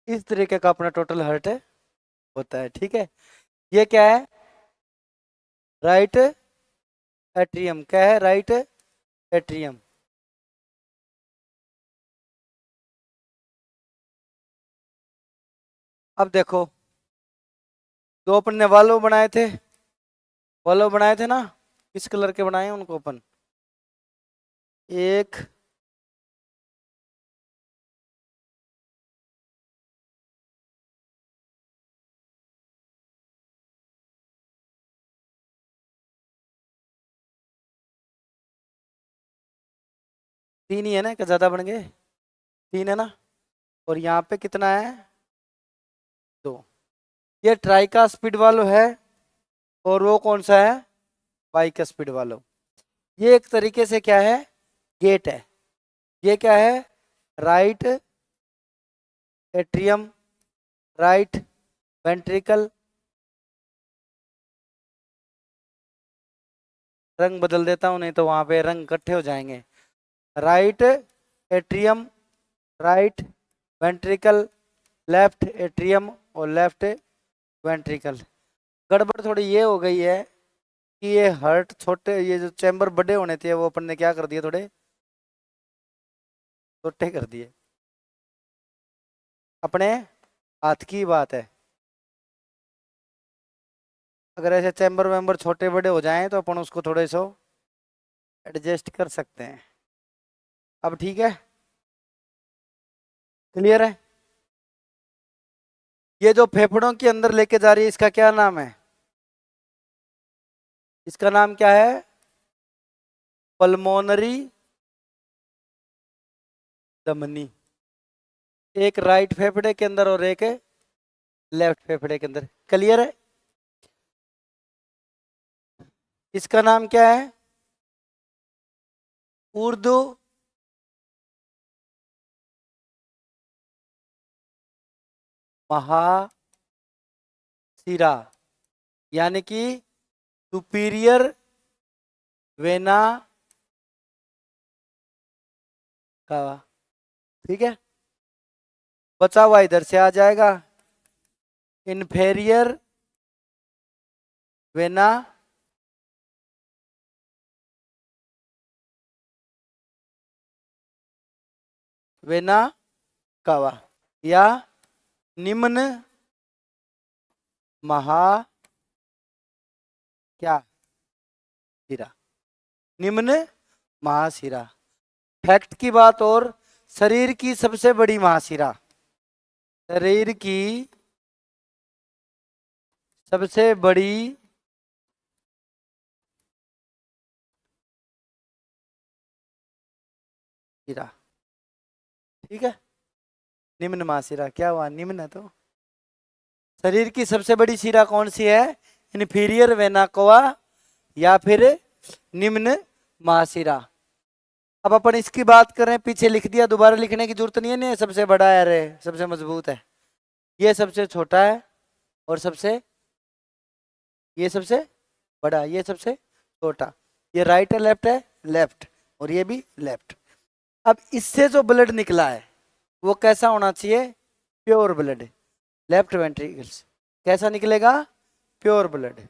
इस तरीके का अपना टोटल हर्ट है, होता है। ठीक है। ये क्या है? Right atrium. क्या है? Right atrium. अब देखो, दो अपन ने वाल्व बनाए थे, वाल्व बनाए थे ना? किस कलर के बनाए हैं उनको अपन? एक, तीन ही है ना? क्या ज्यादा बन गए? तीन है ना? और यहाँ पे कितना है? दो। ये ट्राई का स्पीड वाल्व है और वो कौन सा है? बाई का स्पीड वाल्व। ये एक तरीके से क्या है? गेट है। ये क्या है? Right atrium, right ventricle. रंग बदल देता हूँ नहीं तो वहां पे रंग इकट्ठे हो जाएंगे। Right atrium, right ventricle, left atrium और लेफ्ट वेंट्रिकल। गड़बड़ थोड़ी ये हो गई है कि ये हर्ट छोटे, ये जो चैम्बर बड़े होने थे वो अपन ने क्या कर दिए, थोड़े छोटे कर दिए। अपने हाथ की बात है, अगर ऐसे चैम्बर वेम्बर छोटे बड़े हो जाएं तो अपन उसको थोड़े सो एडजस्ट कर सकते हैं। अब ठीक है, क्लियर है। ये जो फेफड़ों के अंदर लेके जा रही है इसका क्या नाम है? इसका नाम क्या है? पल्मोनरी धमनी। एक राइट फेफड़े के अंदर और एक लेफ्ट फेफड़े के अंदर। क्लियर है। इसका नाम क्या है? उर्दू महाशिरा, यानी कि सुपीरियर वेना कावा। ठीक है, बचा हुआ इधर से आ जाएगा, इन्फेरियर वेना वेना कावा, या निम्न महा क्या शिरा, निम्न महाशिरा। फैक्ट की बात, और शरीर की सबसे बड़ी महाशिरा, शरीर की सबसे बड़ी शिरा। ठीक है, निम्न महाशिरा क्या हुआ, निम्न है तो। शरीर की सबसे बड़ी शिरा कौन सी है? इन्फीरियर वेना कोवा या फिर निम्न महाशिरा। अब अपन इसकी बात करें, पीछे लिख दिया, दोबारा लिखने की जरूरत नहीं है। नहीं, सबसे बड़ा है, अरे सबसे मजबूत है, ये सबसे छोटा है, और ये सबसे बड़ा, ये सबसे छोटा। ये राइट है लेफ्ट है? लेफ्ट। और ये भी लेफ्ट। अब इससे जो ब्लड निकला है वो कैसा होना चाहिए? Pure blood. लेफ्ट वेंट्रिकल्स कैसा निकलेगा? Pure blood.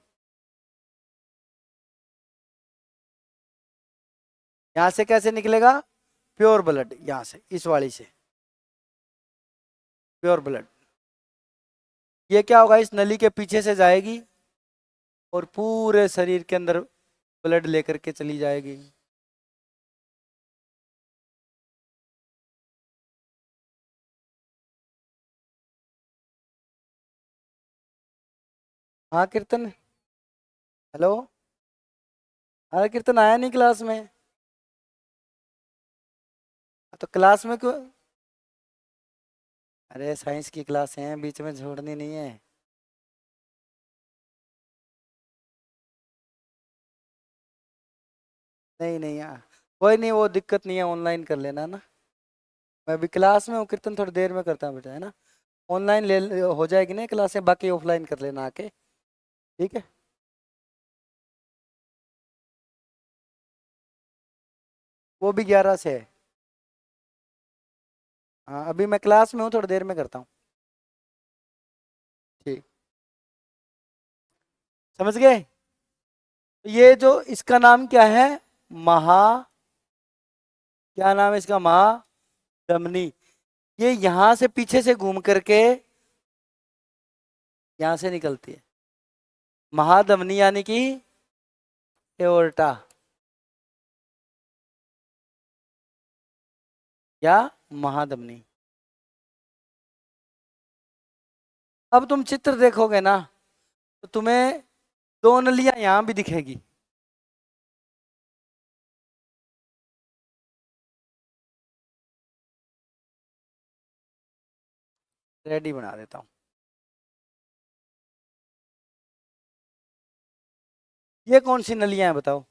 यहां से कैसे निकलेगा? प्योर ब्लड, यहां से, इस वाली से प्योर ब्लड। ये क्या होगा, इस नली के पीछे से जाएगी और पूरे शरीर के अंदर ब्लड लेकर के चली जाएगी। हाँ कीर्तन, हेलो। अरे कीर्तन आया नहीं क्लास में? तो क्लास में क्यों? अरे साइंस की क्लास है, बीच में छोड़नी नहीं है। नहीं नहीं, कोई नहीं, वो दिक्कत नहीं है, ऑनलाइन कर लेना ना। मैं अभी क्लास में हूँ कीर्तन, थोड़ी देर में करता हूँ बेटा, है ना। ऑनलाइन हो जाएगी ना क्लासें, बाकी ऑफलाइन कर लेना आके। ठीक है। वो भी 11 से है। हाँ अभी मैं क्लास में हूँ, थोड़ी देर में करता हूँ। ठीक, समझ गए। ये जो इसका नाम क्या है? महा, क्या नाम है इसका? महाधमनी। ये यहां से पीछे से घूम करके यहां से निकलती है। महाधमनी यानी कि एओर्टा, या महाधमनी। अब तुम चित्र देखोगे ना तो तुम्हें दो नलियां यहां भी दिखेगी। रेडी बना देता हूं। ये कौन सी नलियां हैं बताओ?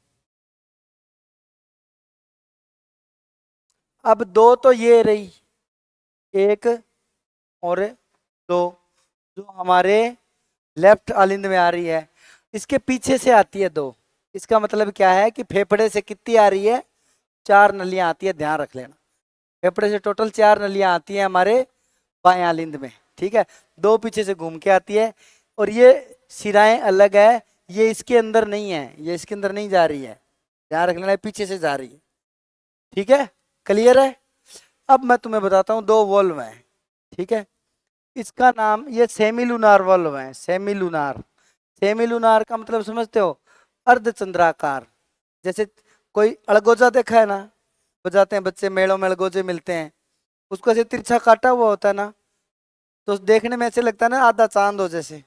अब दो तो ये रही, एक और दो, जो हमारे लेफ्ट आलिंद में आ रही है। इसके पीछे से आती है दो। इसका मतलब क्या है कि फेफड़े से कितनी आ रही है? 4 नलियां आती है, ध्यान रख लेना। फेफड़े से टोटल 4 नलियां आती हैं हमारे बाएं आलिंद में। ठीक है, दो पीछे से घूम के आती है, और ये शिराएं अलग है, ये इसके अंदर नहीं है, ये इसके अंदर नहीं जा रही है, ध्यान रख लेना, पीछे से जा रही है। ठीक है, क्लियर है। अब मैं तुम्हें बताता हूँ दो वॉल्व हैं, ठीक है। इसका नाम, ये सेमी लूनार वॉल्व है, सेमी लूनार। सेमी लूनार का मतलब समझते हो, अर्धचंद्राकार। जैसे कोई अड़गोजा देखा है ना, बजाते हैं बच्चे मेलों में, अड़गोजे मिलते हैं, उसको ऐसे तिरछा काटा हुआ होता है ना, तो देखने में ऐसे लगता है ना आधा चांद हो जैसे।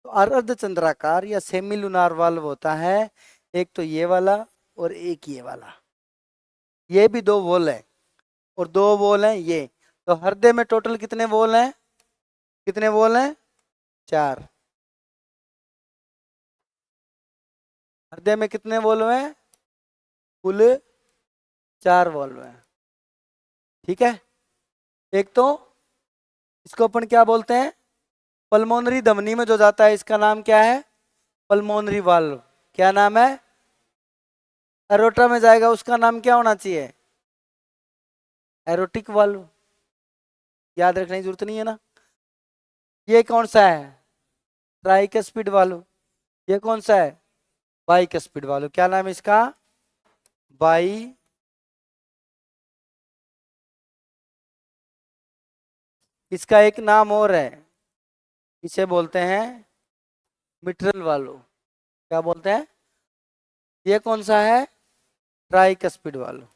तो अर्धचंद्राकार या सेमी लूनार वाल्व होता है, एक तो ये वाला और एक ये वाला, ये भी दो वोल है, और दो वोल हैं ये। तो हृदय में टोटल कितने वोल हैं, कितने वोल हैं, चार। हृदय में कितने वोल्व हैं, कुल चार वोल्व हैं। ठीक है, एक तो इसको अपन क्या बोलते हैं, पल्मोनरी धमनी में जो जाता है इसका नाम क्या है, पल्मोनरी वाल्व। क्या नाम है, एरोटा में जाएगा उसका नाम क्या होना चाहिए, एरोटिक वाल्व। याद रखने की जरूरत नहीं है ना। ये कौन सा है, ट्राइकस्पिड वाल्व। ये कौन सा है, बाइकस्पिड वाल्व। क्या नाम है इसका, बाई। इसका एक नाम और है, इसे बोलते हैं मिट्रल वाल्व। क्या बोलते हैं, ये कौन सा है, ट्राइकस्पिड वाल्व।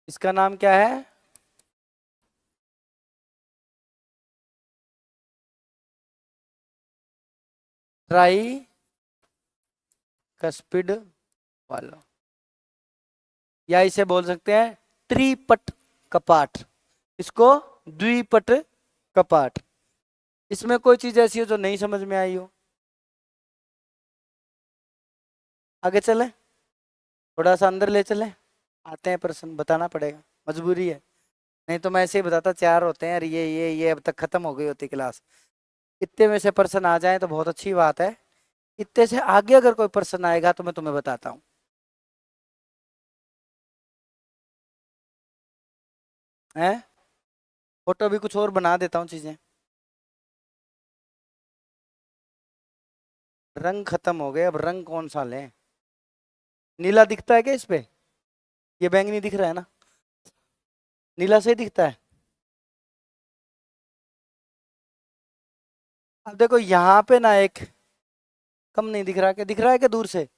इसका नाम क्या है, ट्राई कस्पिड वाल्व, या इसे बोल सकते हैं त्रिपट कपाट। इसको द्विपट कपाट। इसमें कोई चीज ऐसी हो जो नहीं समझ में आई हो, आगे चले, थोड़ा सा अंदर ले चले, आते हैं प्रश्न, बताना पड़ेगा, मजबूरी है। नहीं तो मैं ऐसे ही बताता, चार होते हैं और ये अब तक खत्म हो गई होती क्लास। इतने में से प्रश्न आ जाए तो बहुत अच्छी बात है, इतने से आगे अगर कोई प्रश्न आएगा तो मैं तुम्हें बताता हूँ। है, फोटो भी कुछ और बना देता हूँ चीजें। रंग खत्म हो गए, अब रंग कौन सा लें, नीला दिखता है क्या इस पे, ये बैंगनी दिख रहा है ना, नीला सही दिखता है। अब देखो यहाँ पे ना एक कम नहीं दिख रहा, क्या दिख रहा है क्या दूर से,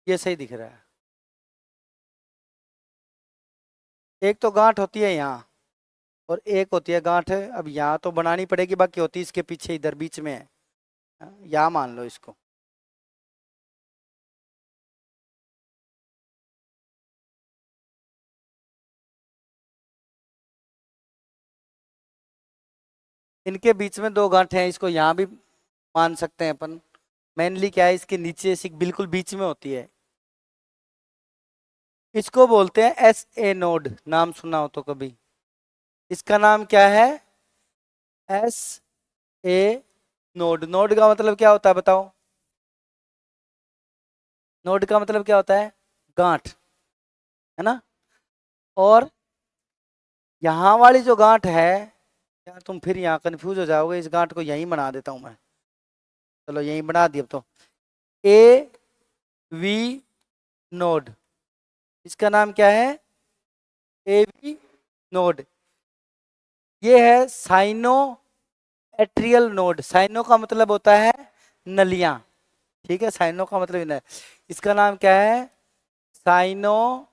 ये सही दिख रहा है। एक तो गांठ होती है यहाँ, और एक होती है गांठ, अब यहाँ तो बनानी पड़ेगी, बाकी होती है इसके पीछे इधर बीच में है। यहाँ मान लो इसको। इनके बीच में दो गांठ हैं, इसको यहाँ भी मान सकते हैं अपन। मेनली क्या है, इसके नीचे से बिल्कुल बीच में होती है, इसको बोलते हैं एस ए नोड। नाम सुना हो तो कभी, इसका नाम क्या है, एस ए नोड। नोड का मतलब क्या होता है बताओ, नोड का मतलब क्या होता है, गांठ, है ना। और यहाँ वाली जो गांठ है, यार तुम फिर यहाँ कंफ्यूज हो जाओगे, इस गांठ को यहीं बना देता हूं मैं, चलो यहीं बना दिया। अब तो ए वी नोड, इसका नाम क्या है, ए वी नोड। ये है साइनो एट्रियल नोड। साइनो का मतलब होता है नलियां, ठीक है, साइनो का मतलब इन है। इसका नाम क्या है, साइनो,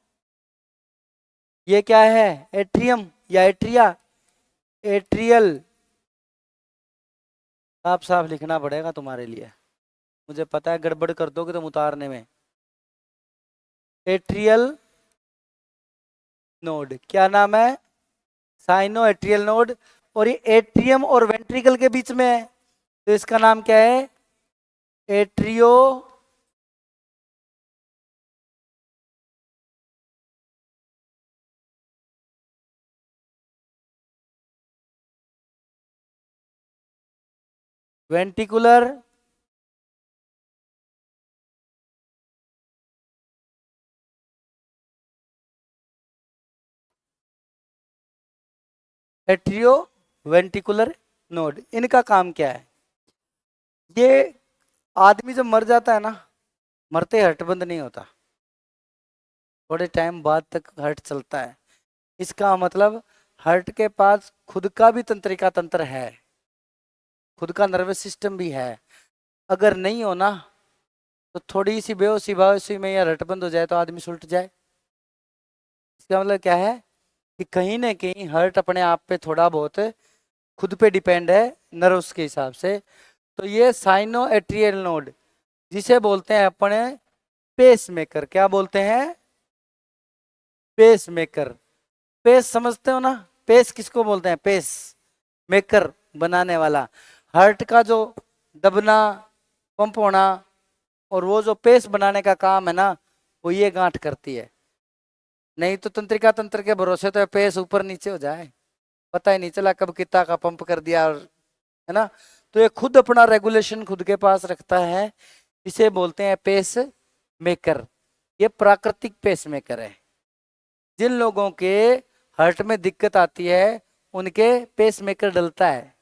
ये क्या है, एट्रियम या एट्रिया, एट्रियल। साफ साफ लिखना पड़ेगा तुम्हारे लिए, मुझे पता है गड़बड़ कर दोगे तुम उतारने में। एट्रियल नोड, क्या नाम है, साइनो एट्रियल नोड। और ये एट्रियम और वेंट्रिकल के बीच में है, तो इसका नाम क्या है, atrio ventricular atrio ventricular node, इनका काम क्या है? ये आदमी जब मर जाता है ना, मरते हार्ट बंद नहीं होता, थोड़े टाइम बाद तक हार्ट चलता है। इसका मतलब हार्ट के पास खुद का भी तंत्रिका तंत्र है, खुद का नर्वस सिस्टम भी है। अगर नहीं हो ना, तो थोड़ी सी बेहोशी बेहोशी में या हार्ट बंद हो जाए तो आदमी सुलट जाए। इसका मतलब क्या है कि कहीं ना कहीं हार्ट अपने आप पे थोड़ा बहुत खुद पे डिपेंड है नर्व्स के हिसाब से। तो ये साइनो एट्रियल नोड, जिसे बोलते हैं अपने पेस मेकर, क्या बोलते हैं? Pace maker. पेस समझते हो ना? पेस किसको बोलते हैं? पेस मेकर, बनाने वाला। हार्ट का जो दबना, पंप होना, और वो जो पेस बनाने का काम है ना, वो ये गांठ करती है। नहीं तो तंत्रिका तंत्र के भरोसे तो पेस ऊपर नीचे हो जाए, पता ही नहीं चला कब कितना का पंप कर दिया, और है ना। तो ये खुद अपना रेगुलेशन खुद के पास रखता है, इसे बोलते हैं पेस मेकर। ये प्राकृतिक पेस मेकर है। जिन लोगों के हार्ट में दिक्कत आती है उनके पेस मेकर डलता है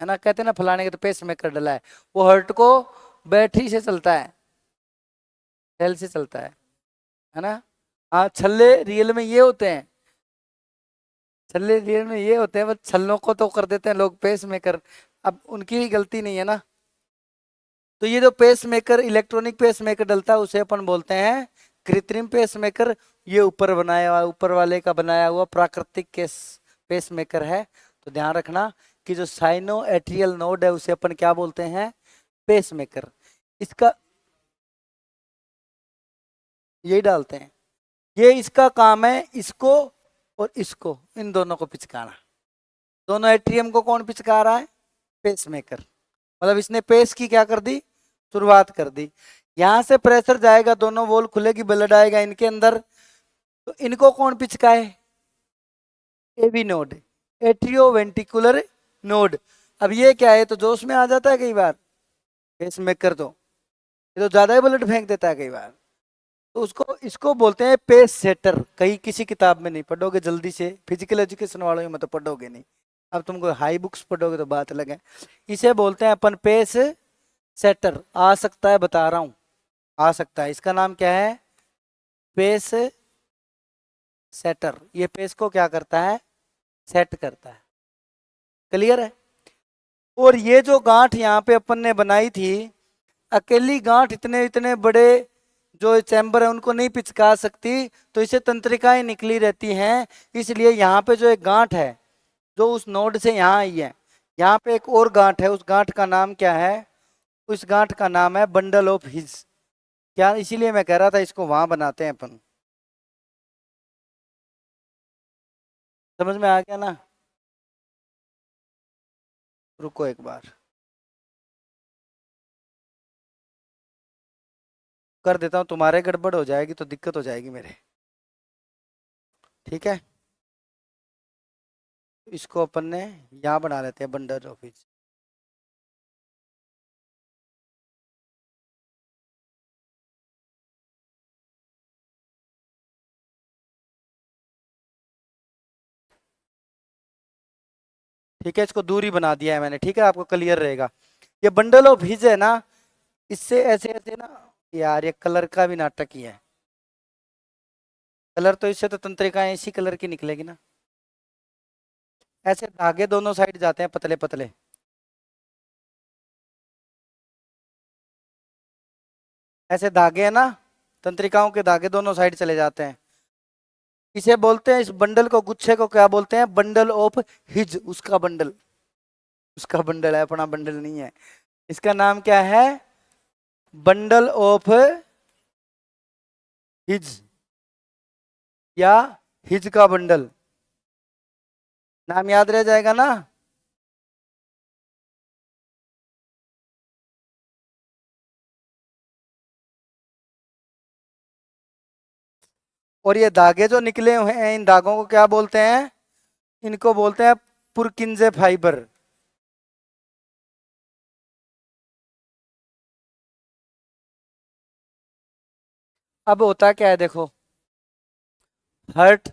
ना। कहते हैं ना फलाने के तो पेस मेकर डला है, वो हार्ट को बैटरी से चलता है, सेल से चलता है ना। हाँ, छल्ले रियल में ये होते हैं, छल्ले रियल में ये होते हैं, बस छल्लों को तो कर देते हैं लोग पेस मेकर, अब उनकी भी गलती नहीं है ना। तो ये जो pacemaker, electronic pacemaker डलता है, उसे अपन बोलते हैं कृत्रिम पेस मेकर। ये ऊपर बनाया हुआ, ऊपर वाले का बनाया हुआ प्राकृतिक केस पेस मेकर है। तो ध्यान रखना कि जो साइनो एट्रियल नोड है उसे अपन क्या बोलते हैं? Pacemaker. इसका यही डालते हैं, ये इसका काम है इसको और इसको, इन दोनों को पिचकाना। दोनों एट्रियम को कौन पिचका रहा है? Pacemaker. मतलब इसने पेस की क्या कर दी? शुरुआत कर दी। यहां से प्रेशर जाएगा, दोनों वॉल खुलेगी, ब्लड आएगा इनके अंदर, तो इनको कौन पिचकाए? AV node, atrioventricular node. अब ये क्या है, तो जोश में आ जाता है कई बार पेस मेकर, तो ये तो ज्यादा ही ब्लड फेंक देता है कई बार। तो उसको, इसको बोलते हैं पेस सेटर। कहीं किसी किताब में नहीं पढ़ोगे जल्दी से, फिजिकल एजुकेशन वालों में तो पढ़ोगे नहीं। अब तुमको हाई बुक्स पढ़ोगे तो बात अलग है। इसे बोलते हैं अपन पेस सेटर। आ सकता है, बता रहा हूं, आ सकता है। इसका नाम क्या है? Pace shutter. ये पेस को क्या करता है? सेट करता है। क्लियर है? और ये जो गांठ यहाँ पे अपन ने बनाई थी, अकेली गांठ इतने इतने बड़े जो चैम्बर है उनको नहीं पिचका सकती, तो इसे तंत्रिकाएं निकली रहती हैं। इसलिए यहाँ पे जो एक गांठ है जो उस नोड से यहाँ आई है, यहाँ पे एक और गांठ है, उस गांठ का नाम क्या है? उस गांठ का नाम है बंडल ऑफ हिज। क्या, इसीलिए मैं कह रहा था इसको वहां बनाते हैं अपन। समझ में आ गया ना? रुको एक बार कर देता हूँ, तुम्हारे गड़बड़ हो जाएगी तो दिक्कत हो जाएगी मेरे। ठीक है, इसको अपन ने यहाँ बना लेते हैं बंडल ऑफ हिज। ठीक है, इसको दूरी बना दिया है मैंने, ठीक है, आपको क्लियर रहेगा। ये बंडल ऑफ हिज है ना, इससे ऐसे ऐसे ना, यार ये कलर का भी नाटक ही है। कलर तो इससे तो तंत्रिकाएं इसी कलर की निकलेगी ना। ऐसे धागे दोनों साइड जाते हैं पतले पतले, ऐसे धागे है ना, तंत्रिकाओं के धागे दोनों साइड चले जाते हैं। इसे बोलते हैं, इस बंडल को, गुच्छे को क्या बोलते हैं? Bundle of his. उसका बंडल, उसका बंडल है, अपना बंडल नहीं है। इसका नाम क्या है? बंडल ऑफ हिज, या हिज का बंडल। नाम याद रह जाएगा ना। और ये धागे जो निकले हुए हैं, इन धागों को क्या बोलते हैं? इनको बोलते हैं पुरकिंजे फाइबर। अब होता क्या है देखो, हार्ट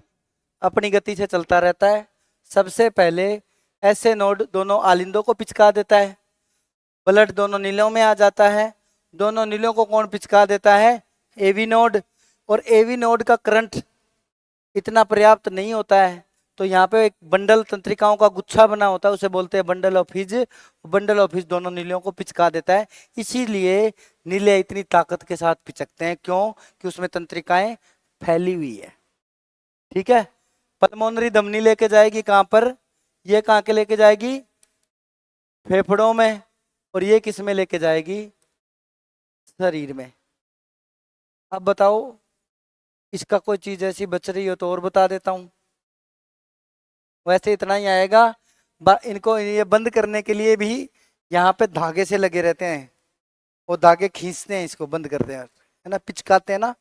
अपनी गति से चलता रहता है, सबसे पहले ऐसे नोड दोनों आलिंदों को पिचका देता है, ब्लड दोनों नीलों में आ जाता है। दोनों नीलों को कौन पिचका देता है? AV node. और एवी नोड का करंट इतना पर्याप्त नहीं होता है, तो यहाँ पे एक बंडल तंत्रिकाओं का गुच्छा बना होता है, उसे बोलते हैं bundle of his. Bundle of his दोनों नीलियों को पिचका देता है। इसीलिए नीले इतनी ताकत के साथ पिचकते हैं, क्यों? कि उसमें तंत्रिकाएं फैली हुई है। ठीक है। पल्मोनरी धमनी लेके जाएगी कहां पर? ये कहां के लेके जाएगी? फेफड़ों में। और ये किस में लेके जाएगी? शरीर में। अब बताओ, इसका कोई चीज ऐसी बच रही हो तो और बता देता हूं। वैसे इतना ही आएगा। इनको ये बंद करने के लिए भी यहाँ पे धागे से लगे रहते हैं, वो धागे खींचते हैं, इसको बंद करते हैं, है ना, पिचकाते हैं ना,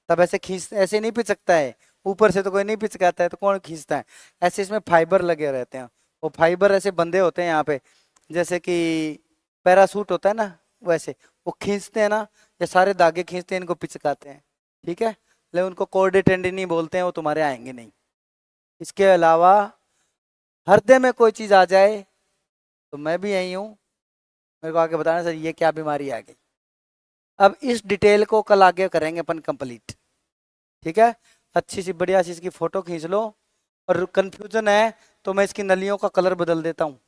तब ऐसे खींचते, ऐसे नहीं पिचकता है ऊपर से, तो कोई नहीं पिचकाता है, तो कौन खींचता है? ऐसे इसमें फाइबर लगे रहते हैं, वो फाइबर ऐसे बंधे होते हैं यहाँ पे, जैसे कि पैरासूट होता है ना, वैसे वो खींचते हैं ना, ये सारे धागे खींचते हैं, इनको पिचकाते हैं। ठीक है। लेकिन उनको कॉर्डे टेंडिनी बोलते हैं, वो तुम्हारे आएंगे नहीं। इसके अलावा हृदय में कोई चीज आ जाए तो मैं भी यही हूँ, मेरे को आगे बताना सर ये क्या बीमारी आ गई। अब इस डिटेल को कल आगे करेंगे अपन कंप्लीट। ठीक है। अच्छी सी बढ़िया सी इसकी फोटो खींच लो, और कंफ्यूजन है तो मैं इसकी नलियों का कलर बदल देता हूँ।